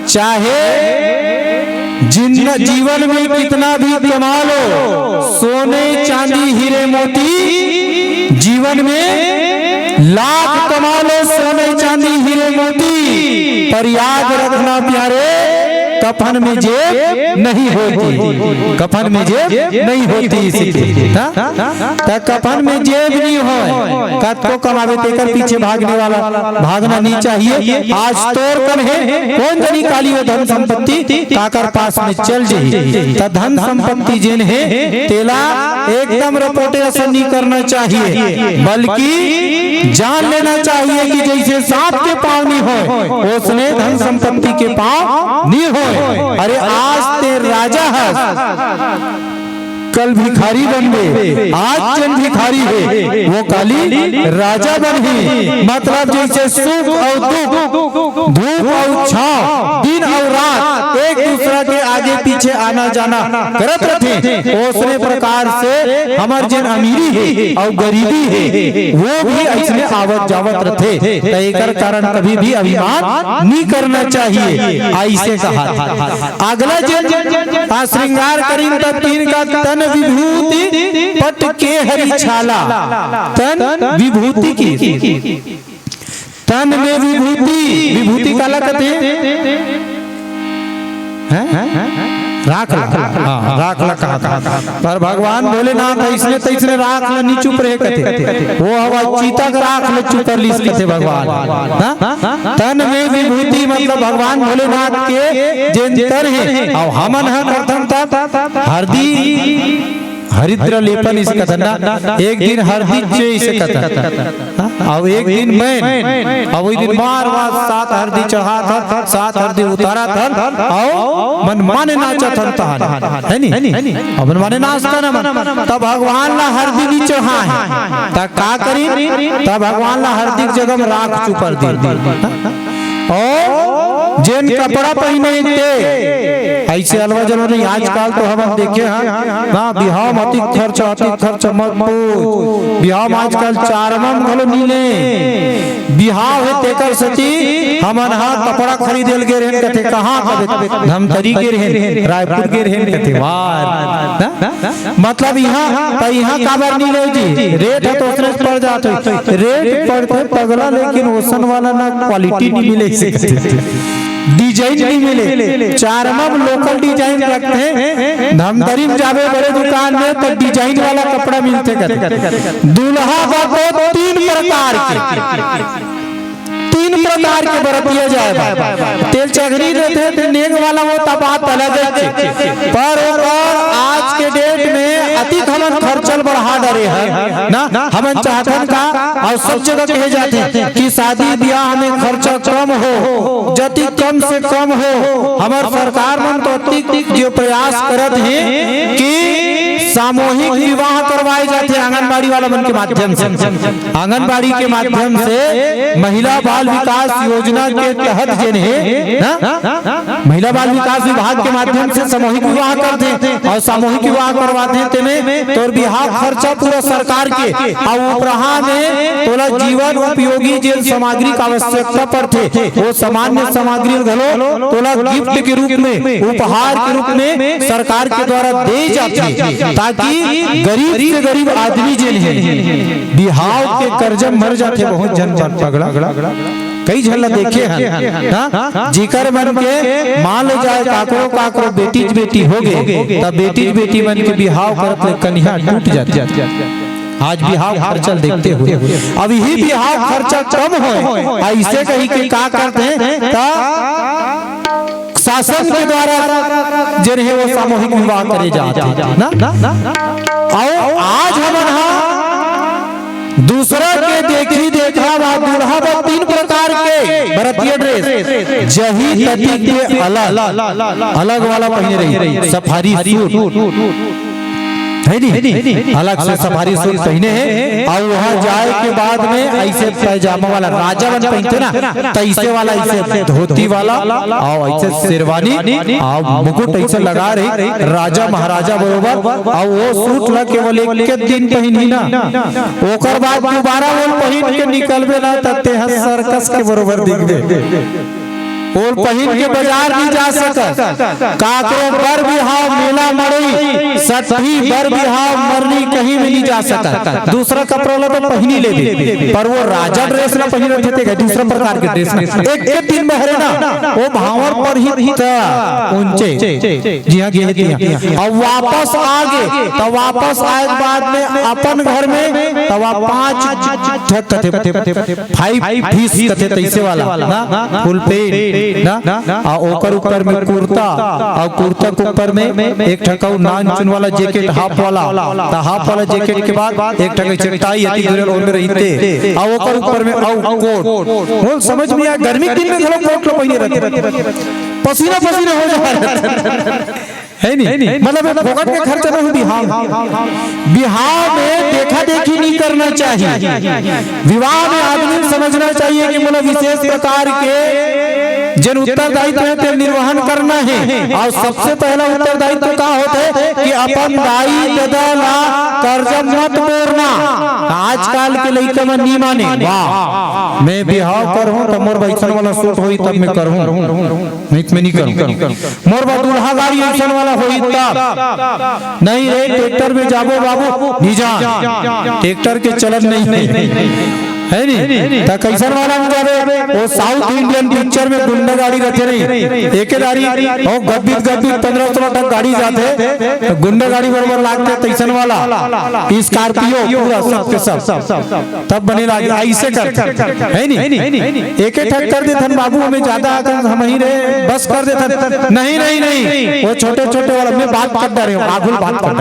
चाहे जीवन में कितना भी कमा लो, सोने चांदी हीरे मोती, जीवन में लाख कमा लो सोने चांदी हीरे मोती, पर याद रखना प्यारे कफन में जेब नहीं होती, कफन में जेब नहीं होती। इसी कफन में जेब नहीं हो, कद को कमावे तेकर पीछे भागने वाला भागना नहीं चाहिए। आज तोर कन है, कौन जनी काली हो धन संपत्ति काकर पास में चल जाए, तो धन संपत्ति जिन है तेला एकदम रपोटे असर नहीं करना चाहिए, बल्कि जान लेना चाहिए कि जैसे सांप के पाँव नहीं हो, उसने धन संपत्ति के पाँव नहीं हो। अरे आज ते राजा है, कल भिखारी बन गए, आज जन भिखारी है वो काली राजा बन गई। मतलब जैसे सुख और दुख, धूप और छांव, दिन और रात एक दूसरा के आगे पीछे आना जाना करत रहते, उसने प्रकार से हमार जन अमीरी है और गरीबी है वो भी ऐसे आवत जावत रहते, तो एकर कारण कभी भी अभिमान नहीं करना चाहिए। ऐसे कहा अगला जन श्रृंगार करी तीन का तन विभूति पट के हरि छाला, तन विभूति की, तन में विभूति, विभूति काला कहते हैं राख ला कहा, पर भगवान भोलेनाथ इसने तैसने राख ला नहीं चुप रहे कहते, वो हवा चीता का राख ले चुप कर ली कहते भगवान। तन में विभूति मतलब भगवान भोलेनाथ के जिन तन है, और हमन है प्रथम तब हरदी हरिद्र लेपन इसे कहता ना, एक दिन हरदी इसे कहता, और एक दिन मैं, और वही दिन बार बार 7 हरदी चढ़ा था, 7 हरदी उतारा था, और मन माने नाचा था है नहीं, और मन माने नाचता ना मन, तब भगवान ला हरदी नहीं चढ़ा है, तब का करी, तब भगवान ला हरदी की जगह में राख चुपर दी, और जिन कपड़ा पहने थे ऐसे अलवा जलो नहीं। आजकल तो हम देखे हैं ना, बिहाव अति खर्च मत पूछ, बिहाव आजकल चारमम घलो नीले बिहाव है तेकर सती हमन हा कपड़ा खरीदेल गे रहन कथे, कहां कथे धमतरी के रहन, रायपुर के रहन कथे वार, मतलब यहां काबर नहीं ले जी, रेट है तो उसने पड़ जाते, रेट पड़ते पगला, लेकिन ओसन वाला ना क्वालिटी नहीं मिले, डिजाइन नहीं मिले। चारमम लोकल डिजाइन रखते हैं, धमतरी में जावे बड़े दुकान में तो डिजाइन वाला कपड़ा मिलते कहते। दूल्हा को 3 प्रकार के बरतिया जाए, तेल चघरी देते थे नेग वाला वो बात अलग है, पर आज के डेट में अतिक हमन खर्चल बढ़ा डरे है ना, हमन चाहतन का और सब जगह कहे जाते हैं कि शादी ब्याह में खर्चा कम हो, जति कम से कम हो। हमार सरकार मन तो अतिक जो प्रयास करत है कि सामूहिक विवाह करवाए जाते आंगनबाड़ी वाला मन के माध्यम से, आंगनबाड़ी के माध्यम से महिला बाल विकास योजना के तहत जिन है ना, महिला बाल विकास विभाग के माध्यम से सामूहिक विवाह करते हैं और सामूहिक विवाह करवाते हैं, तेमें तो बिहार खर्चा पूरा सरकार के, और उपहार में तोला जीवन उपयोगी जिन सामग्री का आवश्यकता पड़ते वो सामान्य सामग्री घलो तोला गिफ्ट के रूप में, उपहार के रूप में सरकार के द्वारा दे जाती, ताकि गरीब से गरीब आदमी जिन है बिहाव के कर्ज मर जाते बहुत जन पगड़ा। कई झल्ला देखे हैं जिकर मन के मान ले जाए काकरो बेटी हो गए, तब बेटी मन के बिहाव करत कन्या टूट जाती। आज बिहाव खर्चा देखते हुए अब यही बिहाव खर्चा कम हो, ऐसे कहीं के का करते हैं शासन के द्वारा जिन है वो सामूहिक विवाह करे जाते ना। और आज हम दूसरा के देखी देखा दूल्हा 3 प्रकार के भरतीय ड्रेस जही तती के अलग वाला पहने रही, सफारी सूट है नहीं, अलग से सफारी सूट पहने हैं। और वहाँ जाए के बाद में ऐसे पैजामा वाला राजा बन पहनते ना, तैसे वाला ऐसे धोती वाला और ऐसे शेरवानी और मुकुट ऐसे लगा रही राजा महाराजा बरोबर। और वो सूट ला केवल एक दिन पहनी ना, ओकर बाद दोबारा वो पहन के निकलबे ना तते सर्कस के बरोबर दिखबे। और पहन के बाजार भी जा सकत, काकरो बर बिहाव मेला मड़ई सतही बर बिहाव मरनी कहीं भी नहीं जा सकत। दूसरा कपड़ा ला तो पहनी ले दे, पर वो राजा ड्रेस ना पहने रहते थे, दूसरा प्रकार के ड्रेस एक के दिन में हरे ना वो भावर पर ही ऊंचे जी हां जी। और वापस आगे तो वापस आए बाद में अपन घर में तवा 5 5 फीस कथे तैसे वाला ना फुल पेंट ना ओकर ऊपर में कुर्ता और कुर्ता के ऊपर में एक ठकाऊ नान चुन वाला जैकेट हाफ वाला जैकेट के बाद एक ठकाई टाई अति गुरल ओढ़ रहते और ओकर ऊपर में और कोट। वो समझ में आ गर्मी के दिन में थोड़ा कोट लो पहने रहते, पसीना हो जाता है नहीं, मतलब फोकट के खर्चा ना हो। बिहाव में देखा देखी नहीं करना चाहिए। विवाह में आदमी समझना चाहिए कि मतलब विशेष प्रकार के जन उत्तरदायित्व निर्वहन करना है। और सबसे पहला उत्तरदायित्व क्या होता है कि अपन दाई दादा कर्ज मत मोड़ना। आजकल के लड़के में नहीं माने, वाह मैं बिहाव कर हूँ तो मोर बैसन वाला सूट होई तब मैं कर हूँ, मैं नहीं करूँ। मोर बा दूल्हा गाड़ी ऐसा वाला होई तब नहीं रे, ट्रैक्टर में जाबो बाबू निजान, ट्रैक्टर के चलन नहीं है नहीं तो कैसन वाला में जावे। वो साउथ इंडियन पिक्चर में गुंडा गाड़ी रहते नहीं, एक गाड़ी और गब्बी 1500 तक गाड़ी जाते तो गुंडा गाड़ी बराबर लागते तैसन वाला स्कॉर्पियो पूरा सब के सब तब बने लागे ऐसे कर है नहीं। एक ठक कर देथन बाबू, हमें ज्यादा हम ही रे बस कर देथन नहीं वो छोटे वाला में बात कर रहे हो, आगुल बात कर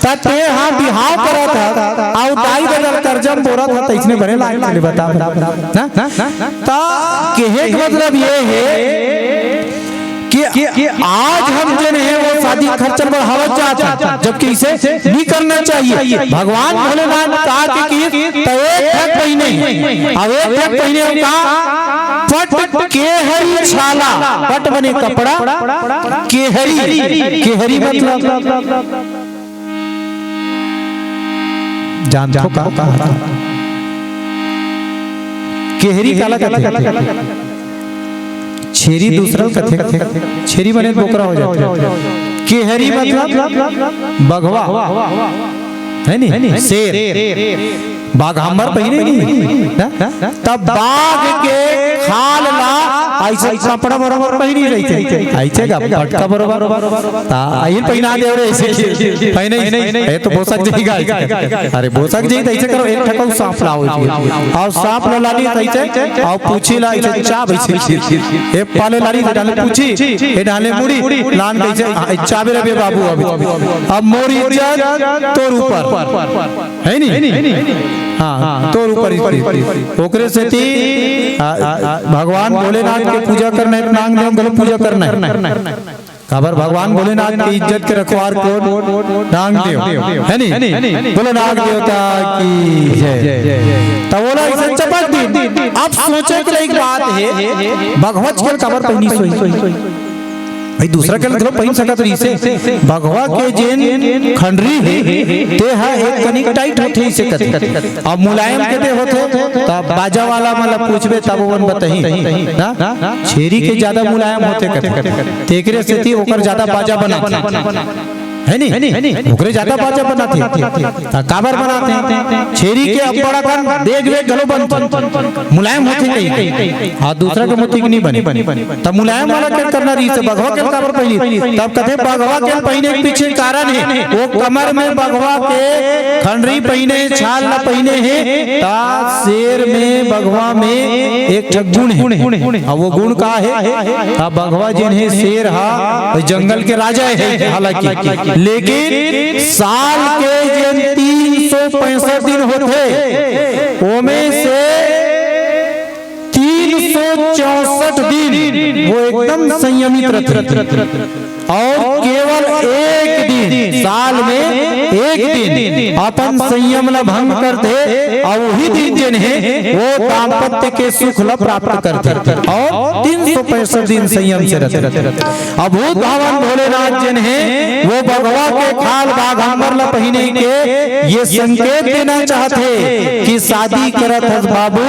तते हां बिहाव करत था और दाई बदल कर्जम बोरा था तैसने बने लागे बता ना कहे का मतलब ये है कि आज हम जन है वो शादी खर्चन बढ़ावत जाता, जबकि इसे नहीं करना चाहिए। भगवान भोलेनाथ कहा कि एक ठक पहिने अब एक ठक पहिने का पट केहरी छाला, पट बने कपड़ा केहरी मतलब जानते हो का केहरी काला कथे छेरी दूसरा कथे छेरी बने बोकरा हो जाता। केहरी मतलब बघवा है नहीं, शेर बाघ हमर पहने नहीं तब बाघ के खाल ला ऐसे कपड़ा बराबर पहनी रहते ऐसे का पटका बराबर आई पहना दे रे ऐसे पहने ए तो बोसक जाएगा, अरे बोसक जाई ऐसे करो एक ठकाऊ सांप लाओ और सांप ला लाली ऐसे और पूछी ला ऐसे चाब ऐसे ए पाले लाली डाले पूछी ए डाले मुड़ी लान कैसे चाबे रे बाबू अब मोरी इज्जत तोर ऊपर है नहीं, हाँ तो ऊपर ओकरे से भगवान भोलेनाथ के पूजा करना है, नाग देव गलत पूजा करना है। खबर भगवान भोलेनाथ की इज्जत के रखवार कौन नाग देव है नहीं, बोले नाग देवता की जय। तो बोला इसे चपक दी। अब सोचे कि एक बात है भगवत के खबर पहनी सोई भाई दूसरा के मतलब पहन सकत रही से भगवा के जेन खंडरी है ते है एक कनिक टाइट होथे से कत अब मुलायम के दे होथे तब बाजा वाला मतलब पूछबे तब वन बताही ना छेरी के ज्यादा मुलायम होथे कत तेकरे से थी ओकर ज्यादा बाजा बना है नहीं ओकरे ज्यादा बाजा बनाते काबर बनाते छेरी के अब बड़ा कन देख वे गलो बन मुलायम होते कहीं हां दूसरा के मोती नहीं बने तब मुलायम वाला क्या करना रही से बघवा के काबर पहली तब कथे बघवा के पहने के पीछे कारण है वो कमर में बघवा के खंडरी पहने छाल न पहने है ता शेर में बघवा में एक गुण है अब वो गुण का है ता बघवा जिन है शेर हा जंगल के राजा है हालांकि लेकिन साल के 365 दिन होते ओमे से 364 वो एकदम संयमित रहते और केवल एक दिन साल में एक दिन अपन संयम ला भंग करते और वही दिन जिन्हें वो दाम्पत्य के सुख ला प्राप्त करते और 365 दिन संयम से रहते। अभूत भावन भोलेनाथ जिन्हें वो भगवा के खाल बाघंबर ला पहने के ये संकेत देना चाहते कि शादी करत हस बाबू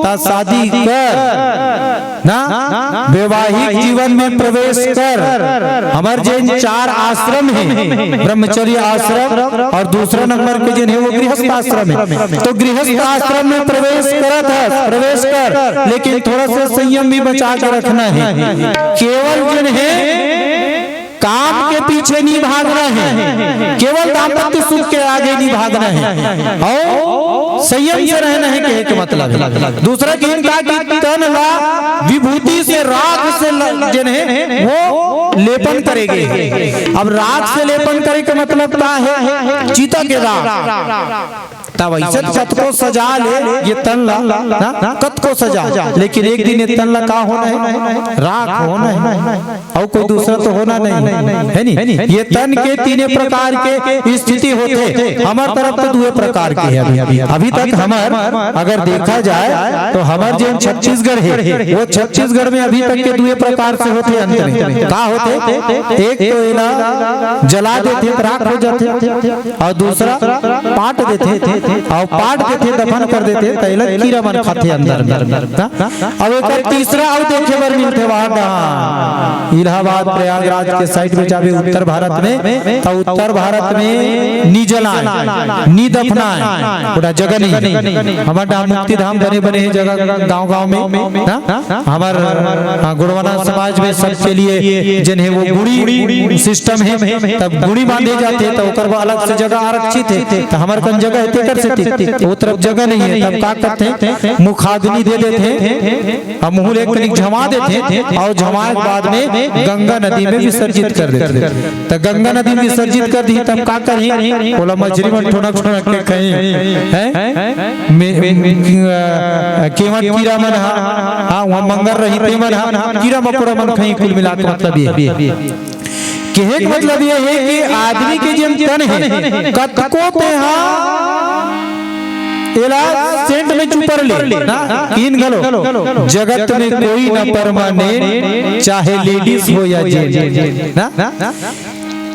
ता शादी कर ना, वैवाहिक जीवन में प्रवेश कर। हमारे जैन 4 आश्रम है, ब्रह्मचर्य आश्रम और दूसरा नंबर के जिन है वो गृहस्थ आश्रम है। तो गृहस्थ आश्रम में प्रवेश करत है, प्रवेश कर, लेकिन थोड़ा सा संयम भी बचा के रखना है। केवल जिन है काम के पीछे नहीं भागना है, केवल दाम्पत्य सुख के आगे नहीं भागना है और संयम से रहना है। कहे के मतलब दूसरा की तन ला विभूति से राख से जिन्हें वो लेपन करेंगे। अब राख से लेपन करे का मतलब क्या है? चिता के राख तब ऐसे कत को सजा ले ये तन ला कत को सजा, लेकिन एक दिन ये तन ला का होना है? राख होना है और कोई दूसरा तो होना नहीं है नहीं। ये तन के 3 प्रकार के स्थिति होते, हमार तरफ तो 2 प्रकार के है। अभी तक हमार अगर देखा जाए तो हमार जो छत्तीसगढ़ है वो छत्तीसगढ़ में अभी तक के 2 प्रकार से होते। अंत में का होते? एक तो इला जला देते राख हो जाते और दूसरा पाट देते और पाट देते दफन कर देते तैला कीड़ा मन खाते अंदर। अब एक तीसरा और देखे बर मिलते वहां इलाहाबाद प्रयागराज के साइड में जावे उत्तर भारत में, तो उत्तर भारत में नी जलाए नी दफनाए पूरा जगह नहीं। हमारा मुक्ति धाम बने हैं जगह गांव में। हमारे गुड़वाना समाज में सबके लिए जिन्हें वो गुड़ी सिस्टम है, तब गुड़ी बांधे जाते तो अलग से जगह आरक्षित है। तो हमारे कौन जगह है वो तरफ जगह नहीं है, तब क्या करते हैं? मुखाग्नि दे देते हैं और मुंह एक तनिक झमा देते और झमाए के बाद में गंगा नदी में विसर्जित कर देते। तो गंगा नदी में विसर्जित कर दी तब क्या करें? बोला मछली में ठुनक के कहीं केवट कीड़ा मन हाँ वहाँ मंगर रही ते मन कीड़ा मकोड़ा मन कहीं कुल मिला के मतलब ये कहे का मतलब ये है कि आदमी के जिन तन है कतको ते सेंट में चुपर ले ना तीन गलो जगत में कोई न परमानेंट, चाहे लेडीज हो या जेंट ना।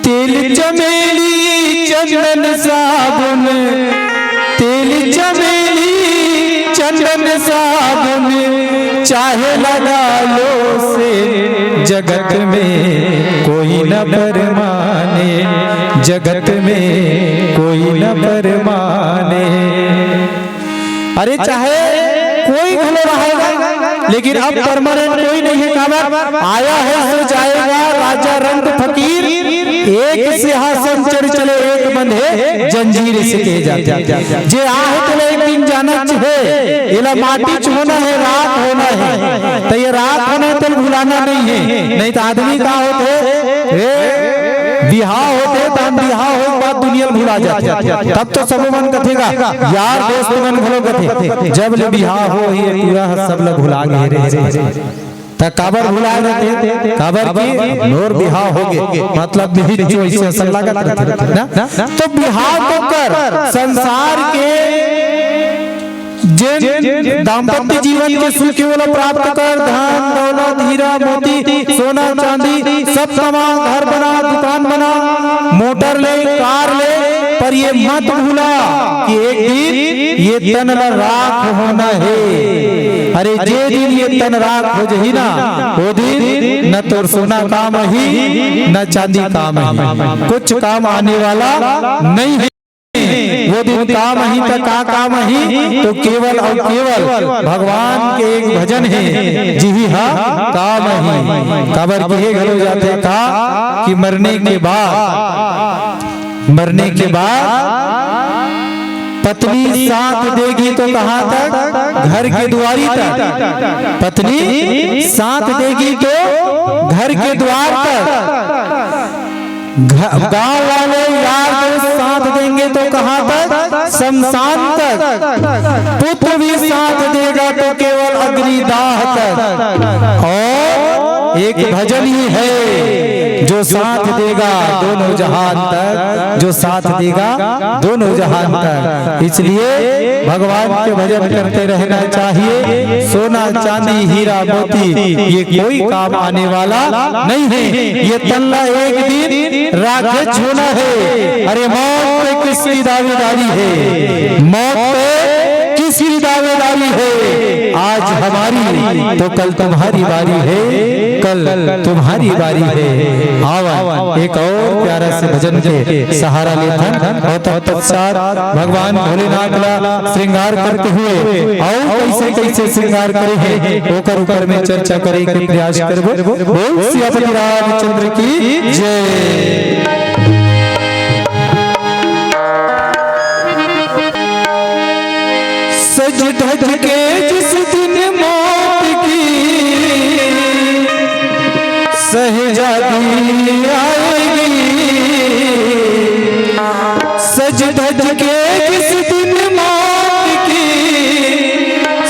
तेल चमेली चंदन साबुन, तेल चमेली चंदन साबुन चाहे लगा लो से जगत में कोई न परमाने, जगत में कोई न परमाने। अरे चाहे कोई भले रहेगा लेकिन अब परमानेंट कोई नहीं है। काबर आया है सो जाएगा, राजा रंग फकीर एक सिंहासन चढ़ चले एक बंधे जंजीर से के जाते। जे आहे तो एक दिन जाना है, इला माटी च होना है, रात होना है। तो ये रात होना तो भुलाना नहीं है, नहीं तो आदमी का होते बिहाव होते तो हम बिहाव हो बाद दुनिया भुला जाते। तब तो सब मन कथेगा यार दोस्त मन भलो कथे, जब ले बिहाव हो ये पूरा सब लोग भुला गए रे। काबर भुला रहते, काबर की नोर बिहाव हो गए मतलब भी जो ऐसे असल लागत रहते ना। तो बिहाव तो कर संसार के जिन दाम्पत्य जीवन के सुख केवल प्राप्त कर, धन दौलत हीरा मोती सोना चांदी सब सामान, घर बना दुकान बना मोटर ले कार ले, पर ये मत भूला कि एक दिन ये तन राख होना है। अरे जे दिन ये तन राख हो जाही ना वो दिन न तो सोना काम ही न चांदी काम ही, कुछ काम आने वाला नहीं है। वो दिन काम ही तक का काम ही तो केवल और केवल भगवान के एक भजन है जी हाँ काम ही। काबर के घर हो जाते का कि मरने के बाद पत्नी साथ देगी तो कहाँ तक? घर के द्वारी तक। पत्नी साथ देगी तो घर के द्वार तक। गांव वाले यार दोस्त साथ देंगे तो कहां तक? शमशान तक। पुत्र भी साथ देगा तो केवल अग्निदाह तक। और एक भजन ही है जो साथ देगा दोनों जहान तक, जो साथ देगा दोनों जहान तक। इसलिए भगवान के भजन करते रहना चाहिए। सोना चांदी हीरा मोती ये कोई काम आने वाला नहीं है। ये तल्ला एक दिन राखें छोना है। अरे मौत पे किसकी दावेदारी है? मौत पे किसकी दावेदारी है? आज हमारी तो कल तुम्हारी बारी है, कल तुम्हारी बारी है। आवा एक और प्यारा से भजन के सहारा लेथन और तत्पश्चात भगवान भोलेनाथ का श्रृंगार करते हुए और कैसे कैसे श्रृंगार करे हैं ओकर ऊपर में चर्चा करे के प्रयास करबो। बोल सियापति रामचंद्र की जय। सज धज के जिस दिन मौत की सहजादी आएगी, सज धज के जिस दिन मौत की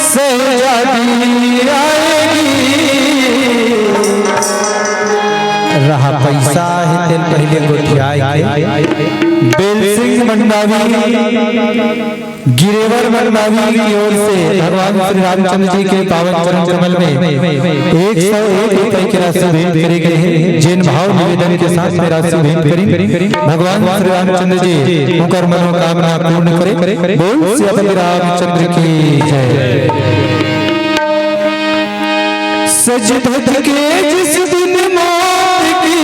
सहजादी आएगी। रहा पैसा है तेल पहले गोठियाए। बेल सिंह मंडावी गिरेवर मंडावी की ओर से भगवान श्री रामचंद्र जी के पावन चरण कमल में 101 रुपए की राशि भेंट करे गए हैं। जिन भाव निवेदन के साथ में राशि भेंट करी भगवान श्री रामचंद्र जी उनकर मनोकामना पूर्ण करे। बोल सियापति रामचंद्र की जय। सज धज के जिस दिन मौत की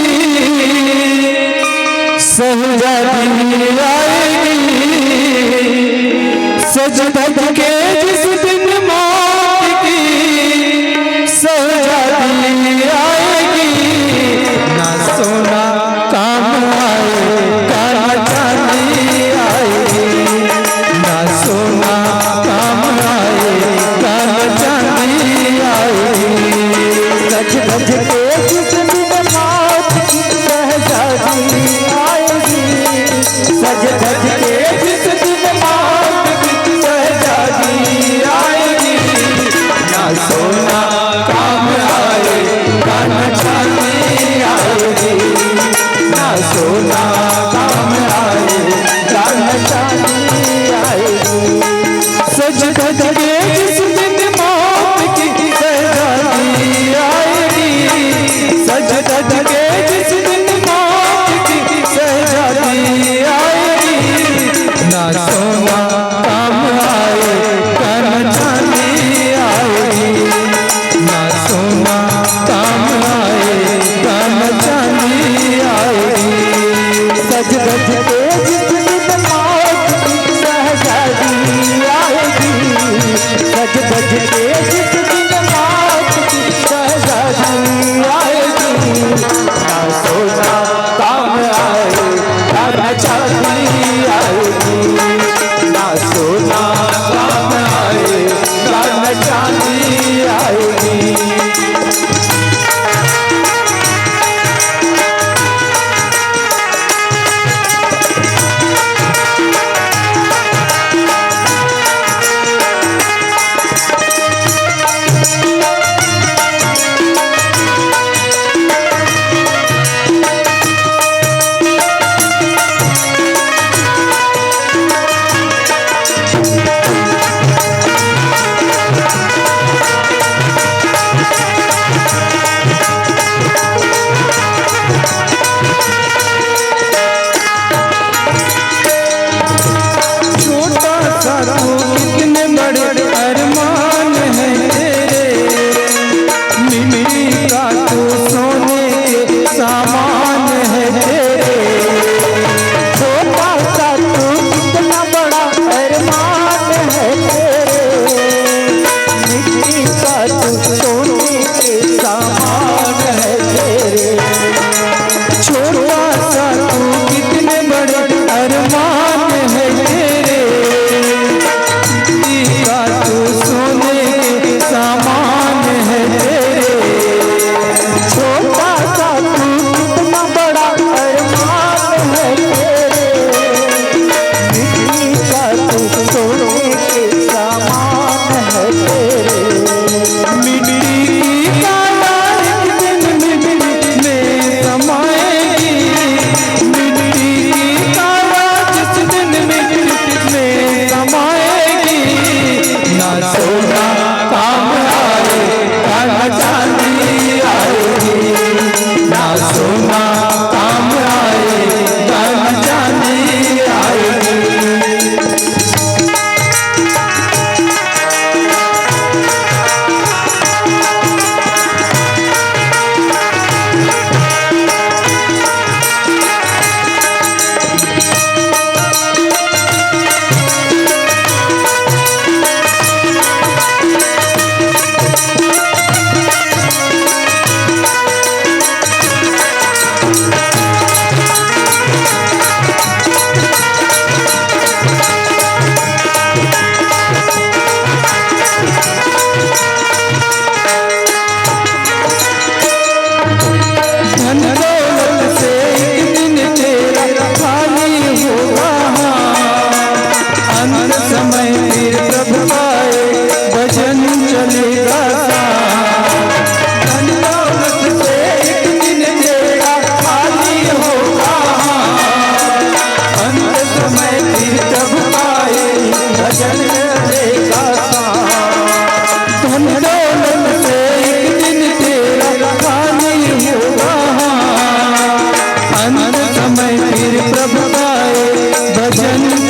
सहजादी आएगी, सज धज के जिस दिन मौत की सहजादी आएगी। ना सोना काम आएगा ना चांदी आएगी, ना सोना काम आएगा ना चांदी आएगी। सज धज के जिस दिन मौत की सहजादी आएगी, सज धज के जिस दिन मौत की सहजादी आएगी। ना सोना काम आएगा ना चांदी आएगी, ना सोना काम आएगा ना चांदी आएगी। सज धज के जिस दिन मौत की सहजादी आएगी, सज धज के जिस दिन मौत की सहजादी आएगी। ना सोना काम आएगा ना चांदी आएगी, ना सोना काम आएगा ना चांदी आएगी। सज धज के जिस दिन मौत की सहजादी आएगी, सज धज के जिस दिन मौत की सहजादी आएगी। ना सोना काम आएगा ना चांदी आएगी, ना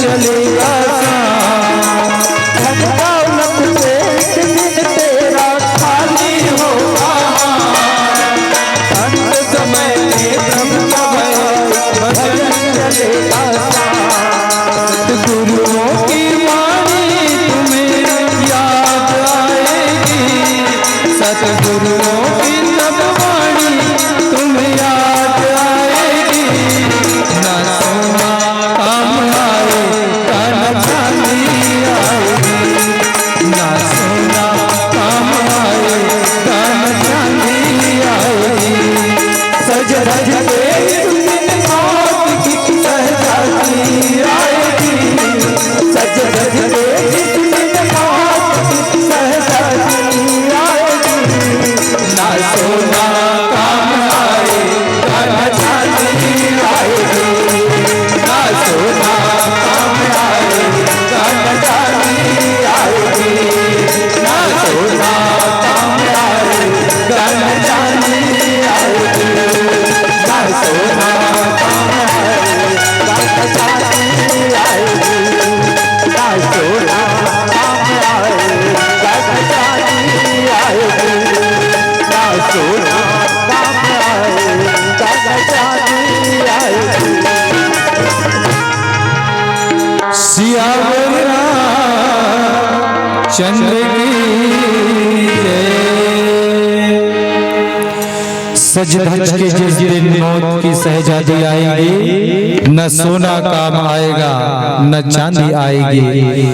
चलेगा दौलत से एक दिन तेरा खाली होगा अंत समय में प्रभु का भजन चलेगा गुरुओं की वाणी तुम्हें याद आएगी सतगुरुओं की तब वाणी तुम्हें याद आएगी ना सोना काम आएगा न चांदी आएगी ना सोना काम आएगा न चांदी आएगी सज धज के मौत की सहजादी आएगी सज धज के मौत की सहजादी आएगी ना सोना काम आएगा न चांदी आएगी ना सोना काम आएगा न चांदी आएगी ना सोना काम आएगा न चांदी आएगी ना सोना काम आएगा न चांदी आएगी ना सोना काम आएगा न चांदी आएगी ना सोना काम आएगा न चांदी आएगी सियावर चंद्र की जय सज धज के जिस दिन मौत की सहजादी आएगी न सोना काम आएगा न चांदी आएगी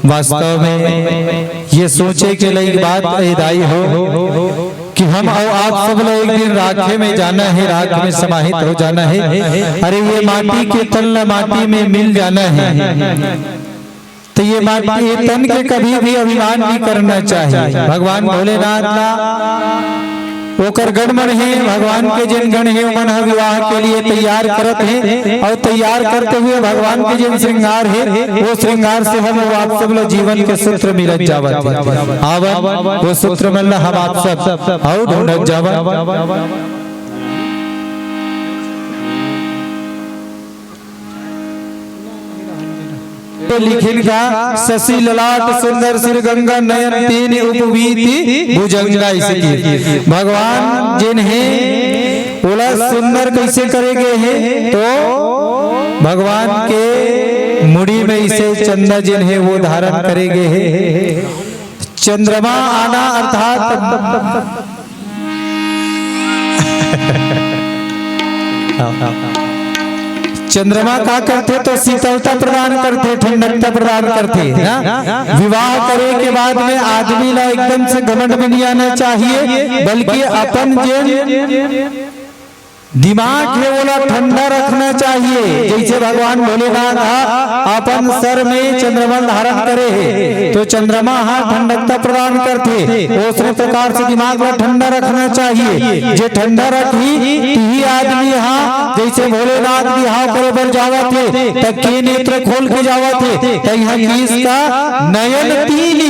वास्तव में ये सोचे के लिए बात एदाई हो कि हम और आप सब लोग एक दिन राखे में जाना है राख में समाहित हो जाना है अरे ये माटी के तन माटी में मिल जाना है तो ये माटी ये तन के कभी भी अभिमान नहीं करना चाहिए भगवान भोलेनाथ का ओकर गणमन है भगवान के जिन गण है मन विवाह के लिए तैयार करत है और तैयार करते हुए भगवान के जिन श्रृंगार है वो श्रृंगार से हम आप सब लोग जीवन के सूत्र मिलत जावत है आवा वो सूत्र मिल हम आप सब और ढूंढत जावत लिखिन का शशि ललाट सुंदर सिर गंगा नयन तीन उपवीति भुजंगा इसकी भगवान जिन्हें बोला सुंदर कैसे करेंगे हैं तो भगवान के मुड़ी में इसे चंदा जिन्हें वो धारण करेंगे हैं चंद्रमा आना अर्थात चंद्रमा का करते तो शीतलता प्रदान करते ठंडकता प्रदान करते ना विवाह करे के बाद में आदमी ला एकदम से घमंड में नहीं आना चाहिए बल्कि अपन जो दिमाग है वो ठंडा रखना चाहिए जैसे भगवान भोलेनाथ अपन सर में चंद्रमा धारण करे है तो चंद्रमा ठंडकता प्रदान करते उसी प्रकार से दिमाग में ठंडा रखना चाहिए जो ठंडा रखी ही आदमी जैसे भोलेनाथ बिहाव बरोबर जावत है तब के नेत्र खोल के जावत है इसका नयन तीन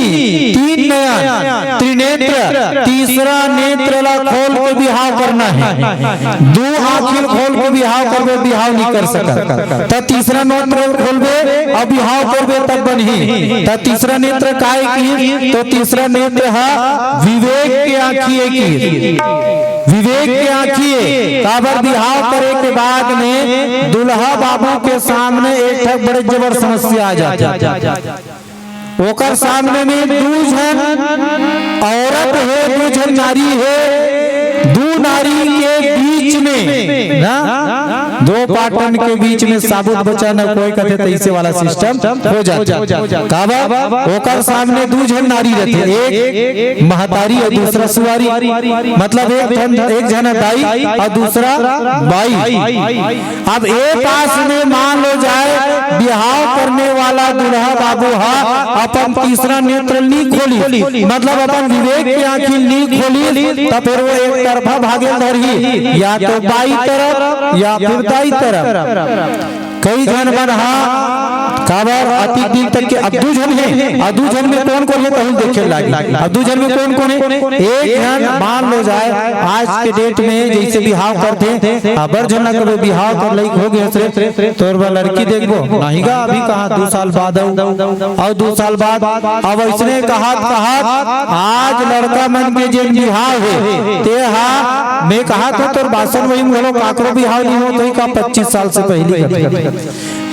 नयन त्रिनेत्र तीसरा नेत्र ला खोल के बिहाव करना है दो आंखें खोल के बिहाव करबे बिहाव नहीं कर सकता तब तीसरा नेत्र खोलबे और बिहाव करबे तब बनी तब तीसरा नेत्र काय की तो तीसरा नेत्र विवेक के आँखिए की विवेक के आँखिए काबर बिहाव करे के बाद में दुल्हा बाबू के सामने एक बड़े जबर समस्या आ जाती ओकर सामने में दूजन औरत है दूजन नारी है दो नारी के बीच में ना दो पाटन के बीच में साबुत बचा न कोई कहते तो इसे वाला सिस्टम हो जाता काबा ओकर सामने दो जन नारी रहते एक महतारी और दूसरा सुवारी मतलब एक जन दाई और दूसरा बाई अब एक पास में मान लो जाए बिहाव करने वाला दुल्हा बाबू अपन तीसरा नेत्र नहीं खोली मतलब अपन विवेक की आंखें नहीं खोली तो फिर वो एक तरफा भागे धरी या तो बाई तरफ या फिर दाई तरफ कई जन मन काबर अति दिन तक के अब्दू जन है, अब्दू जन में कौन कौन है कहूं देखे लागी। अब्दू जन में कौन कौन है, एक जन मान लो जाए आज के डेट में जैसे बिहाव करते अबर जन कभी बिहाव कर लई हो गए तोर बा लड़की देखबो नहीं गा अभी कहा 2 साल बाद और 2 साल बाद अब इसने कहा आज लड़का मन के जे बिहाव है ते हा मैं कहा तो तोर बासन वही बोलो काकरो बिहाव नहीं हो तो का 25 साल से पहले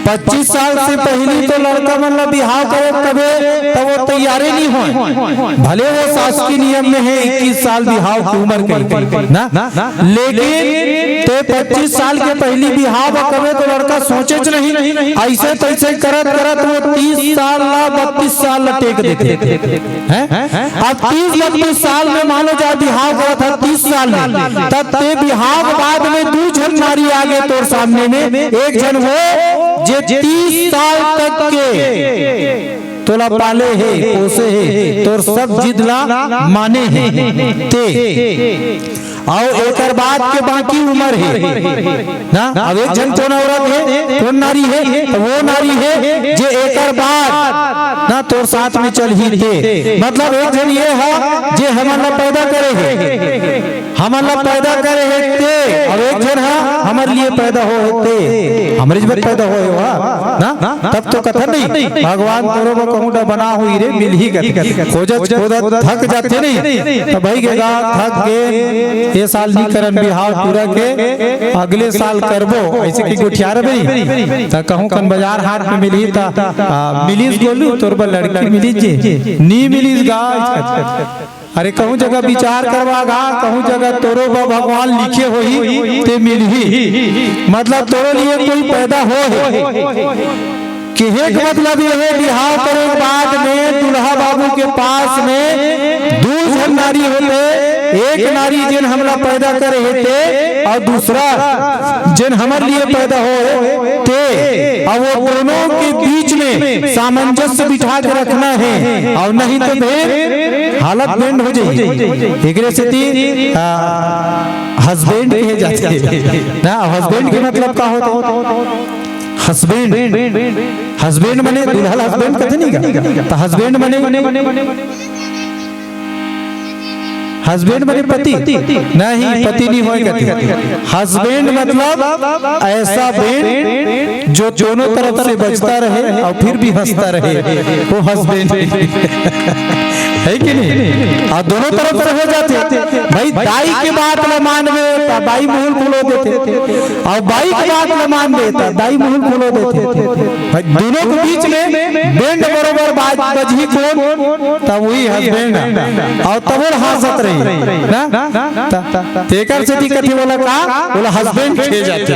25 साल से पहली तो लड़का मन ला बिहाव करे कबे तो वो तैयारे नहीं हो, भले वो शासकीय नियम में है 21 साल बिहाव की उम्र कही ना, लेकिन ते 25 साल के पहली बिहाव कबे तो लड़का सोचे नहीं, ऐसे तैसे करत करत वो 30 साल ला 32 साल ला टेक देते हैं। अब 30-32 साल में मानो जा बिहाव करा था 30 साल में, तब ते बिहाव बाद में 2 जन नारी आ गए तोर सामने में, एक जन वो जे 30 साल तक के तोला पाले है पोसे है तोर सब जिदला माने है ते और एक बाद के बाकी उम्र है ना। अब एक जन कौन औरत है कौन नारी है तो वो नारी है जे एक बाद ना तोर साथ में चल ही थे, मतलब एक जन ये है जे हमारा पैदा करे है, हमारा पैदा करे है ते, और एक जन है हमारे लिए पैदा हो ते, हमारे जीवन पैदा हो ना, तब तो कथन नहीं भगवान तोरो को कहूँ बना हुई रे मिल ही गई खोजत खोजत थक जाते नहीं तो भाई के थक के ये साल नहीं करन बिहाव पूरा के अगले साल करबो ऐसे की गुठियार भाई त कहूं कन बाजार हाट में मिली ता मिलीस बोलू तोर पर लड़की मिली जे नी मिलीस गा। अरे कहूं जगह विचार करवागा कहूं जगह तोरो भगवान लिखे होई ते मिलही, मतलब तोरो लिए कोई पैदा हो कि एक मतलब ये है बिहाव करे बाद में दुल्हा बाबू के पास में 2 जन नारी होते, एक नारी जिन हमला पैदा करे हेते और दूसरा जिन हमारे लिए पैदा हो ते, और वो दोनों के बीच में सामंजस्य बिठा के रखना है और नहीं तो फिर हालत बेंड हो जाएगी। एक हस्बैंड कहे जाते ना, हस्बैंड के मतलब का होता हस्बैंड, हस्बैंड मने दुल्हा हस्बैंड कथे नहीं का हस्बैंड मने हस्बैंड मने पति नहीं, पति नहीं होएगा। हस्बैंड मतलब ऐसा बैंड जो दोनों तरफ से बजता रहे और फिर भी हंसता रहे, वो हस्बैंड है कि नहीं। और दोनों तरफ से हो जाते भाई, दाई के बात न मानवे दाई मुहल खोलो देते और बाई की बात न मान देता दाई मुहल खोलो देते भाई, दोनों के बीच में बैंड बरोबर बजही कौन तब वही हस्बैंड और तब हंसत रही ना, तेकर से दिक्कत ही बोला का बोला हस्बैंड खे जाते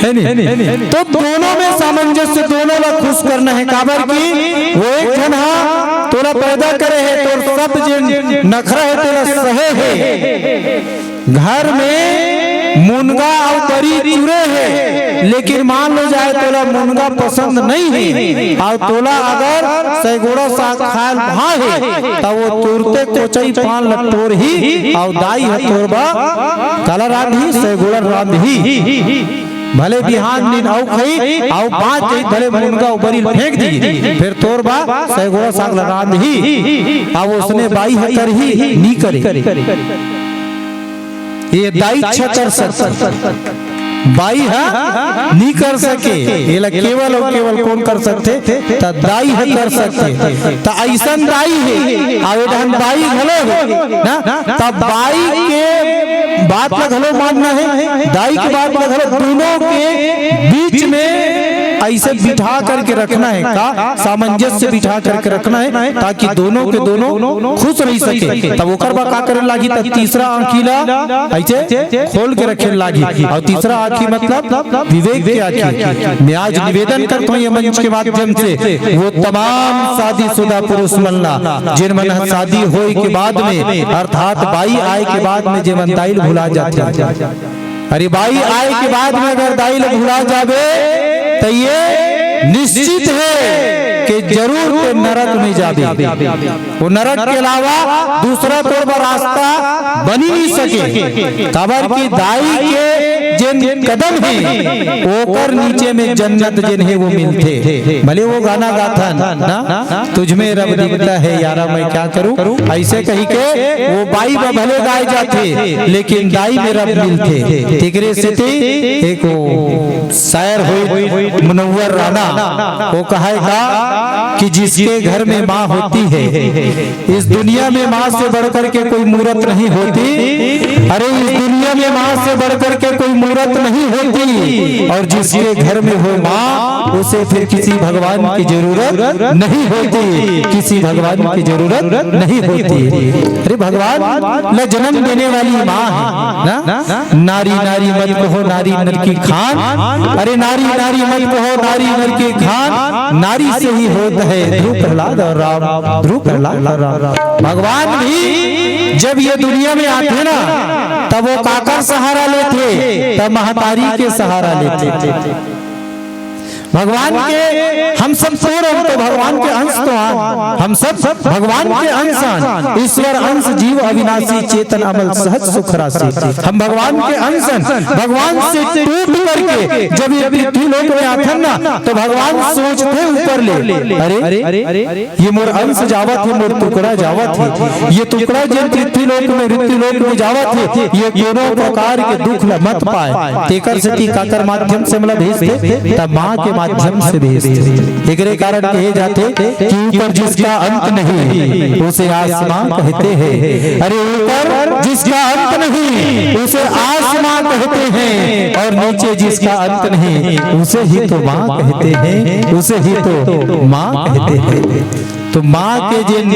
है नहीं। तो दोनों में सामंजस्य, दोनों का खुश करना है काबर की वो एक जन तोरा पैदा करे है तो सब जिन नखरा है तेरा सहे है, घर में मुनगा और तरी चुरे है, लेकिन मान लो जाए तोला मुनगा पसंद नहीं है और तोला अगर सैगोड़ा साग खायल भाई है तो वो तुरते कोचई पान लटोर ही और दाई है तोरबा काला रांधी सैगोड़ा रांधी, भले बिहान दिन आउ खई आउ 5 भले मुनगा ऊपरी फेंक दी फिर तोर बा सैगोड़ा साग लगा दी अब उसने बाई हतर ही नी करे ये दाई छतर सतर बाई है नी कर सके, ये केवल और केवल कौन कर सकते त दाई है कर सकते त ऐसन दाई है आवेदन बाई घलो ना, तब बाई के बात में घलो मानना है, दाई की बात में घलो, दोनों के बीच में ऐसे बिठा करके रखना है का सामंजस्य बिठा करके रखना है ताकि दोनों के दोनों खुश रह सके। तब ओकर बा का करे लागी तब तीसरा आंखीला ऐसे खोल के रखे लागी और तीसरा आंखी मतलब विवेक के आंखी। मैं आज निवेदन करता हूँ ये मंच के माध्यम से वो तमाम शादीशुदा पुरुष मल्ला जिन मन शादी होए के बाद में अर्थात बाई आए के बाद में जे मन दाइल भुला जाते, अरे बाई आए के बाद में अगर दाइल भुला जावे तो ये निश्चित है कि जरूर ते नरक में जाबे। वो नरक के अलावा दूसरा कोई रास्ता बनी नहीं सके। कबर की दाई के जिन कदम है ओकर नीचे में जन्नत जिन है वो मिलते। भले वो गाना गाथा ना, तुझ में रब दिखता है यारा मैं क्या करूं, ऐसे कही के वो बाई में भले गाए जाते लेकिन दाई में रब मिलते। तिगरे से एक शायर हुई मुनव्वर राना, वो कहेगा कि जिसके घर में माँ होती है इस दुनिया में माँ से बढ़कर के कोई मूरत नहीं होती। अरे इस दुनिया में माँ से बढ़कर के कोई मूरत नहीं होती, और जिसके घर में हो माँ उसे फिर किसी भगवान की जरूरत नहीं होती, किसी भगवान की जरूरत नहीं होती। अरे भगवान न जन्म देने वाली माँ है ना, नारी नारी मत कहो नारी नर की खान, अरे नारी नारी मत कहो नारी नर की खान, नारी से ही होता है ध्रुव प्रहलाद और राम, ध्रुव प्रहलाद और राम। भगवान भी जब ये दुनिया में आते ना तब वो काकर सहारा लेते, तब महतारी के सहारा लेते। भगवान के हम सब पूर्ण तो भगवान के अंश तो हम सब भगवान के अंश, ईश्वर अंश जीव अविनाशी चेतन अमल सहज सुख राशि। हम भगवान के अंश, भगवान से टूट करके जब ये पृथ्वी लोक में आते ना तो भगवान सोचते ऊपर ले, अरे ये मोर अंश जावत है, मोर टुकड़ा जावत है, ये टुकड़ा जब पृथ्वी लोक में ऋतु लोक में जावत है ये दोनों प्रकार के दुख मत पाए। तेकर से काकर माध्यम से मतलब भेजते तब माँ के माध्यम से भेजते। एकरे कारण कहे जाते कि ऊपर जिसका अंत नहीं उसे आसमां कहते हैं। अरे ऊपर जिसका अंत नहीं उसे आसमां कहते हैं, और नीचे जिसका अंत नहीं उसे ही तो माँ कहते हैं, उसे ही तो माँ कहते हैं। तो माँ के जिन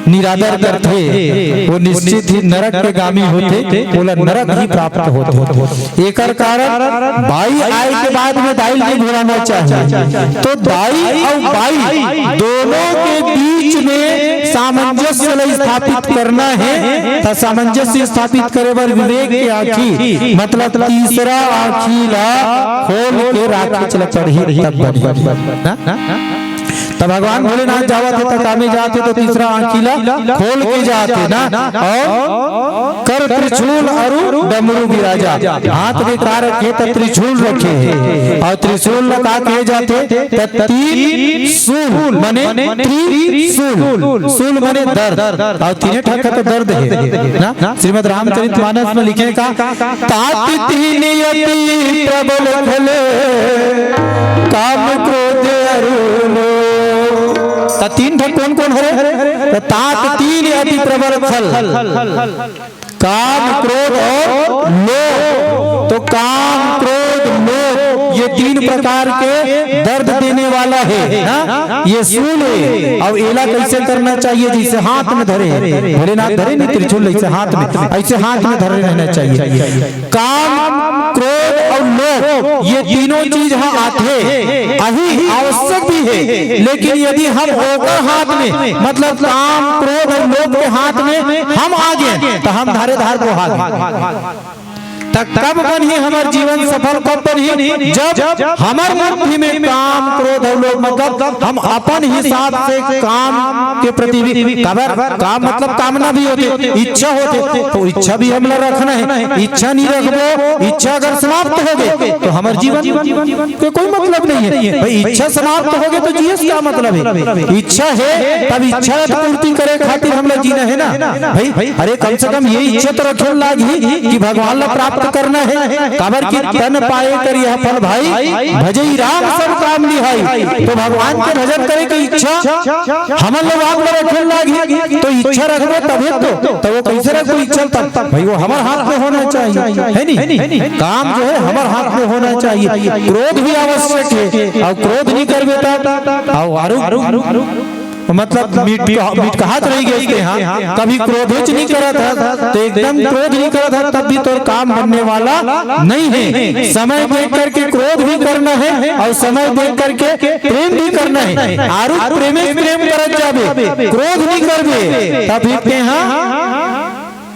निरादर करते वो निश्चित ही नरक के गामी होते, बोला नरक ही प्राप्त होते। एक कारण बाई आय के बाद में दाई नहीं घुराना चाहिए, तो दाई और बाई दोनों के बीच में सामंजस्य स्थापित करना है। तो सामंजस्य स्थापित करे बर विवेक के आँखी मतलब तीसरा आँखी ला खोल के राख चल पड़ी तब बढ़िया। तब भगवान भोलेनाथ जावत है तक कामे जाते तो तीसरा आँखीला खोल के जाते ना, और कर त्रिशूल अरु डमरू विराजा, हाथ में कार रखे तब त्रिशूल रखे हैं, और त्रिशूल लगा के जाते तब तीन सूल बने, त्रिशूल सूल बने दर्द, और तीन ठक्का तो दर्द है ना। श्रीमद् रामचरितमानस में लिखे का तात तीन यति प्रबल खले काम क्रोध अरुण। तीन ठग कौन कौन है? तात तीन अति प्रबल फल, काम क्रोध और लोभ। तो काम क्रोध लोभ ये तीन प्रकार के दर्द देने वाला है ना, ये सूल है। अब एला कैसे करना चाहिए? जैसे हाथ में धरे भोलेनाथ धरे नहीं त्रिशूल, ऐसे हाथ में ऐसे हाथ में धरे रहना चाहिए। काम क्रोध और लोभ ये तीनों चीज यहाँ आते अही आवश्यक भी है, लेकिन यदि हम होकर हाथ में मतलब काम क्रोध और लोभ के हाथ में हम आगे तो हम धारे धार को हाथ कब बनी हमारे जीवन सफल, कब बनी जब हमारे मुट्ठी में काम क्रोध और लोभ मतलब हम अपन हिसाब से काम के प्रति काम मतलब कामना भी होती, इच्छा होती, तो इच्छा भी हम लोग रखना है। इच्छा नहीं रखबो, इच्छा अगर समाप्त हो गए तो हमारे जीवन के कोई मतलब नहीं है भाई। इच्छा समाप्त हो गए तो जीवन क्या मतलब है? इच्छा है तब इच्छा पूर्ति करे खातिर हम लोग जीना है ना भाई। अरे कम से कम ये इच्छा तो रखे लागी कि भगवान ला प्राप्त करना है। काबर की तन पाए कर यह फल भाई भजई राम सब काम निहाई। तो भगवान के भजन करे की इच्छा हम लोग आप में रखे लागी, तो इच्छा रखबो तभी तो वो कैसे रखो इच्छा तब भाई वो हमारे हाथ में होना चाहिए, है नहीं? काम जो है हमारे हाथ में होना चाहिए। क्रोध भी आवश्यक है, और क्रोध नहीं करबे तब मतलब मीट का हाथ रह गया इसके यहाँ कभी क्रोध नहीं करा था, तो एकदम क्रोध नहीं करा था तब भी तो काम बनने वाला नहीं है। समय देख करके क्रोध भी करना है और समय देख करके प्रेम भी करना है। आरु प्रेम करत जाबे क्रोध नहीं करबे तब यहाँ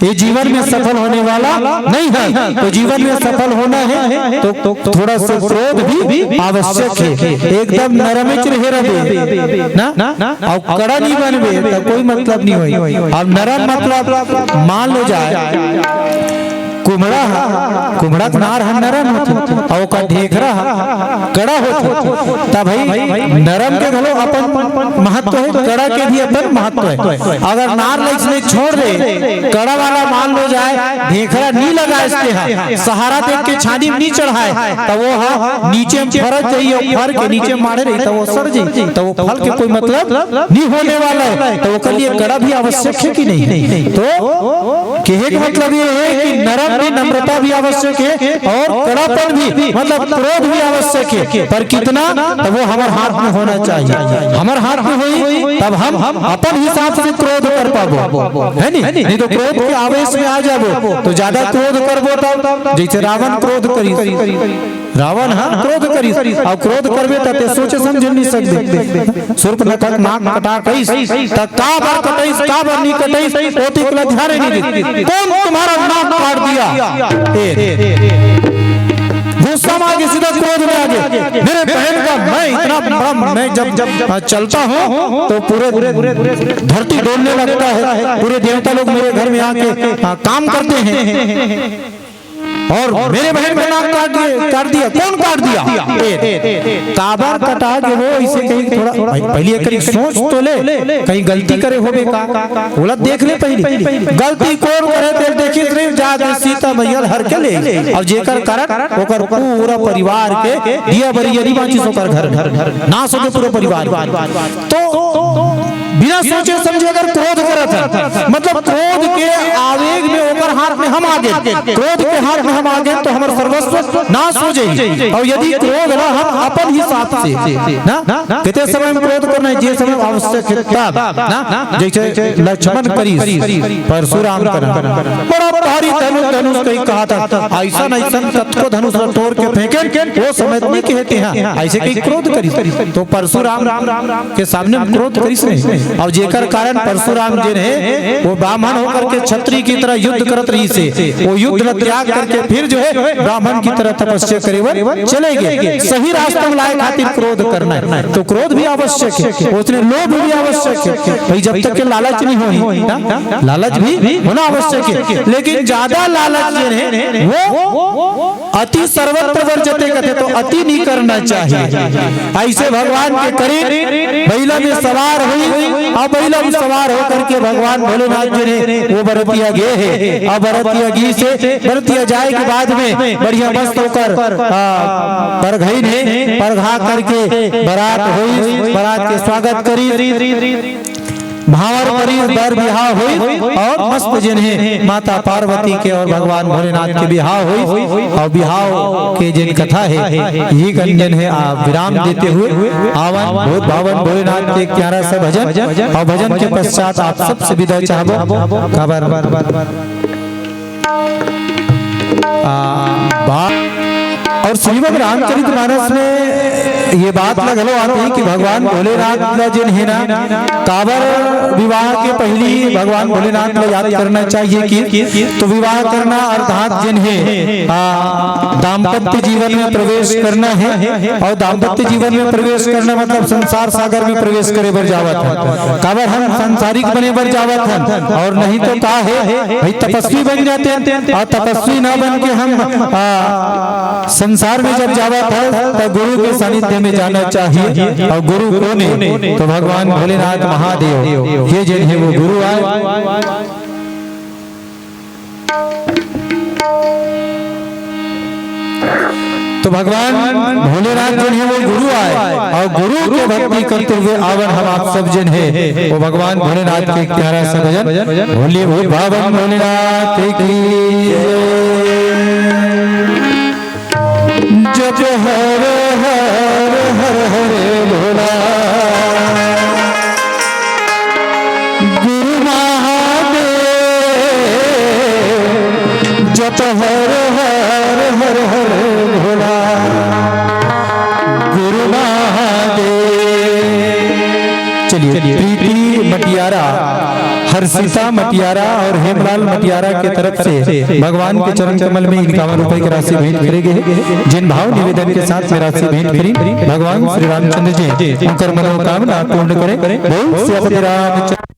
ये जीवन में सफल होने वाला नहीं है। तो जीवन में सफल होना है तो थोड़ा सा क्रोध भी आवश्यक है। एकदम नरम रहे ना और कड़ा नहीं बनबे तो कोई मतलब नहीं होई। अब नरम मतलब मान लो जाए कुमड़ा नार है नरम होती और का ढेकरा कड़ा होती तब भाई नरम के घलो अपन महत्व है, कड़ा के भी अपन महत्व है। अगर नार इसमें छोड़ दे कड़ा वाला मान लो जाए ढेकरा नहीं लगा इसके सहारा देख के छानी में नहीं चढ़ाए तो वो नीचे फरक चाहिए, फर के नीचे मारे रही तो वो सड़ जाए तो वो फल के कोई मतलब नहीं होने वाला है। तो वो लिए कड़ा भी आवश्यक है कि नहीं। तो कहे का मतलब ये है कि नरम भी नम्रता भी आवश्यक है और कड़ापन भी मतलब क्रोध भी आवश्यक है, पर कितना तो वो हमारे हाथ में होना चाहिए। हमारे हाथ में हुई तब हम अपन हिसाब से क्रोध कर पाबो है नहीं तो क्रोध के आवेश में आ जाबो तो ज्यादा क्रोध करबो तब जैसे रावण क्रोध करी रावण क्रोध करी और क्रोध करबे तते सोचे समझ नहीं सकते। सूर्पनखा नाक कटा कई त का बार कटई का बार नहीं कटई ओती के ध्यान नहीं दी कौन तुम्हारा नाक काट दिया। गुस्सा में आगे सीधा क्रोध में आगे मेरे बहन का मैं इतना बड़ा मैं जब चलता हूँ तो पूरे धरती डोलने लगता है, पूरे देवता लोग मेरे घर में आके काम करते हैं और मेरे बहन का नाक काट दिया कौन काट दिया काबर कटा के वो इसे कहीं थोड़ा पहले एक सोच तो ले कहीं गलती करे होबे का बोला देख ले पहले गलती कौन करे फिर देखी रे जा सीता मैया हर के ले और जेकर कारण ओकर पूरा परिवार के दिया बरियरी बाची सोकर घर नाश हो पूरा परिवार। तो बिना सोचे समझे अगर क्रोध करत है मतलब क्रोध के आवेग में ओकर हाथ में हम आगे क्रोध के हाथ में हम आगे तो हमार सर्वस्व नाश हो जाए। और यदि क्रोध ना हम अपन हिसाब से ना कितने समय में क्रोध करना है जे समय आवश्यक है ना जैसे लक्ष्मण करी परशुराम करा बड़ा भारी धनुष कहीं कहा था ऐसा कतको धनुष तोड़ के फेंके वो समझ नहीं कहते हैं ऐसे कहीं क्रोध करी तो परशुराम के सामने क्रोध करी और जेकर कारण परशुराम जी ने वो ब्राह्मण होकर के क्षत्रिय की तरह युद्ध करत रही से वो युद्ध त्याग करके फिर जो है ब्राह्मण की तरह तपस्या करे चले गए। सही रास्ते में लाए खातिर क्रोध करना है तो क्रोध भी आवश्यक है, उसने लोभ भी आवश्यक है भाई जब तक के लालच नहीं हो लालच भी होना आवश्यक है। लेकिन ज्यादा लालच है वो अति सर्वत्र वर्जते कहते तो अति नहीं करना चाहिए। ऐसे भगवान के करीब बैला में सवार हुई अब बैला में सवार होकर के भगवान भोलेनाथ जी ने वो बरतिया गए है। अब बरतिया गी से बरतिया जाए के बाद में बढ़िया मस्त होकर परघई ने परघा करके बारात हुई, बारात के स्वागत करी भावर करी दर बिहार हुई और मस्त जिन्हें माता पार्वती के और भगवान भोलेनाथ के बिहार हुई और बिहार के जिन कथा है यही गंजन है विराम देते हुए आवन बहुत भावन भोलेनाथ के 11 से भजन और भजन के पश्चात आप सबसे विदा चाहबो खबर और श्रीमद् रामचरितमानस में ये बात लगलो आती है कि भगवान भोलेनाथ जिन है ना काबर विवाह के पहली भगवान भोलेनाथ को याद करना चाहिए कि तो विवाह करना अर्थात जिन है दाम्पत्य जीवन में प्रवेश करना है और दाम्पत्य जीवन में प्रवेश करना मतलब संसार सागर में प्रवेश करे बर जावत है काबर हम सांसारिक बने बर जावत है और नहीं तो का है भाई तपस्वी बन जाते हैं और तपस्वी ना बन के हम संसार में जब जावत है तो गुरु के सानिध्य में जाना चाहिए और गुरु कौन है तो भगवान भोलेनाथ महादेव ये जिन है वो गुरु आए। तो भगवान भोलेनाथ जिन है वो गुरु आए और गुरु के भक्ति करते हुए आवन हम आप सब जिन है वो भगवान भोलेनाथ के 11 से भजन भोले भूत भावन भोलेनाथ की जप हर हर हर हरे भोला गुरु महादेव जप हर हर हर हरे भोला गुरु महादेव चलिए प्रीति मटियारा, हर्षिता मटियारा और हेमलाल मटियारा के तरफ से भगवान के चरण कमल में 51 रुपए की राशि भेंट करेंगे। जिन भाव निवेदन के साथ में राशि भेंट करी भगवान श्री रामचंद्र जी उनकर मनोकामना पूर्ण करें। बोल श्री रामचंद्र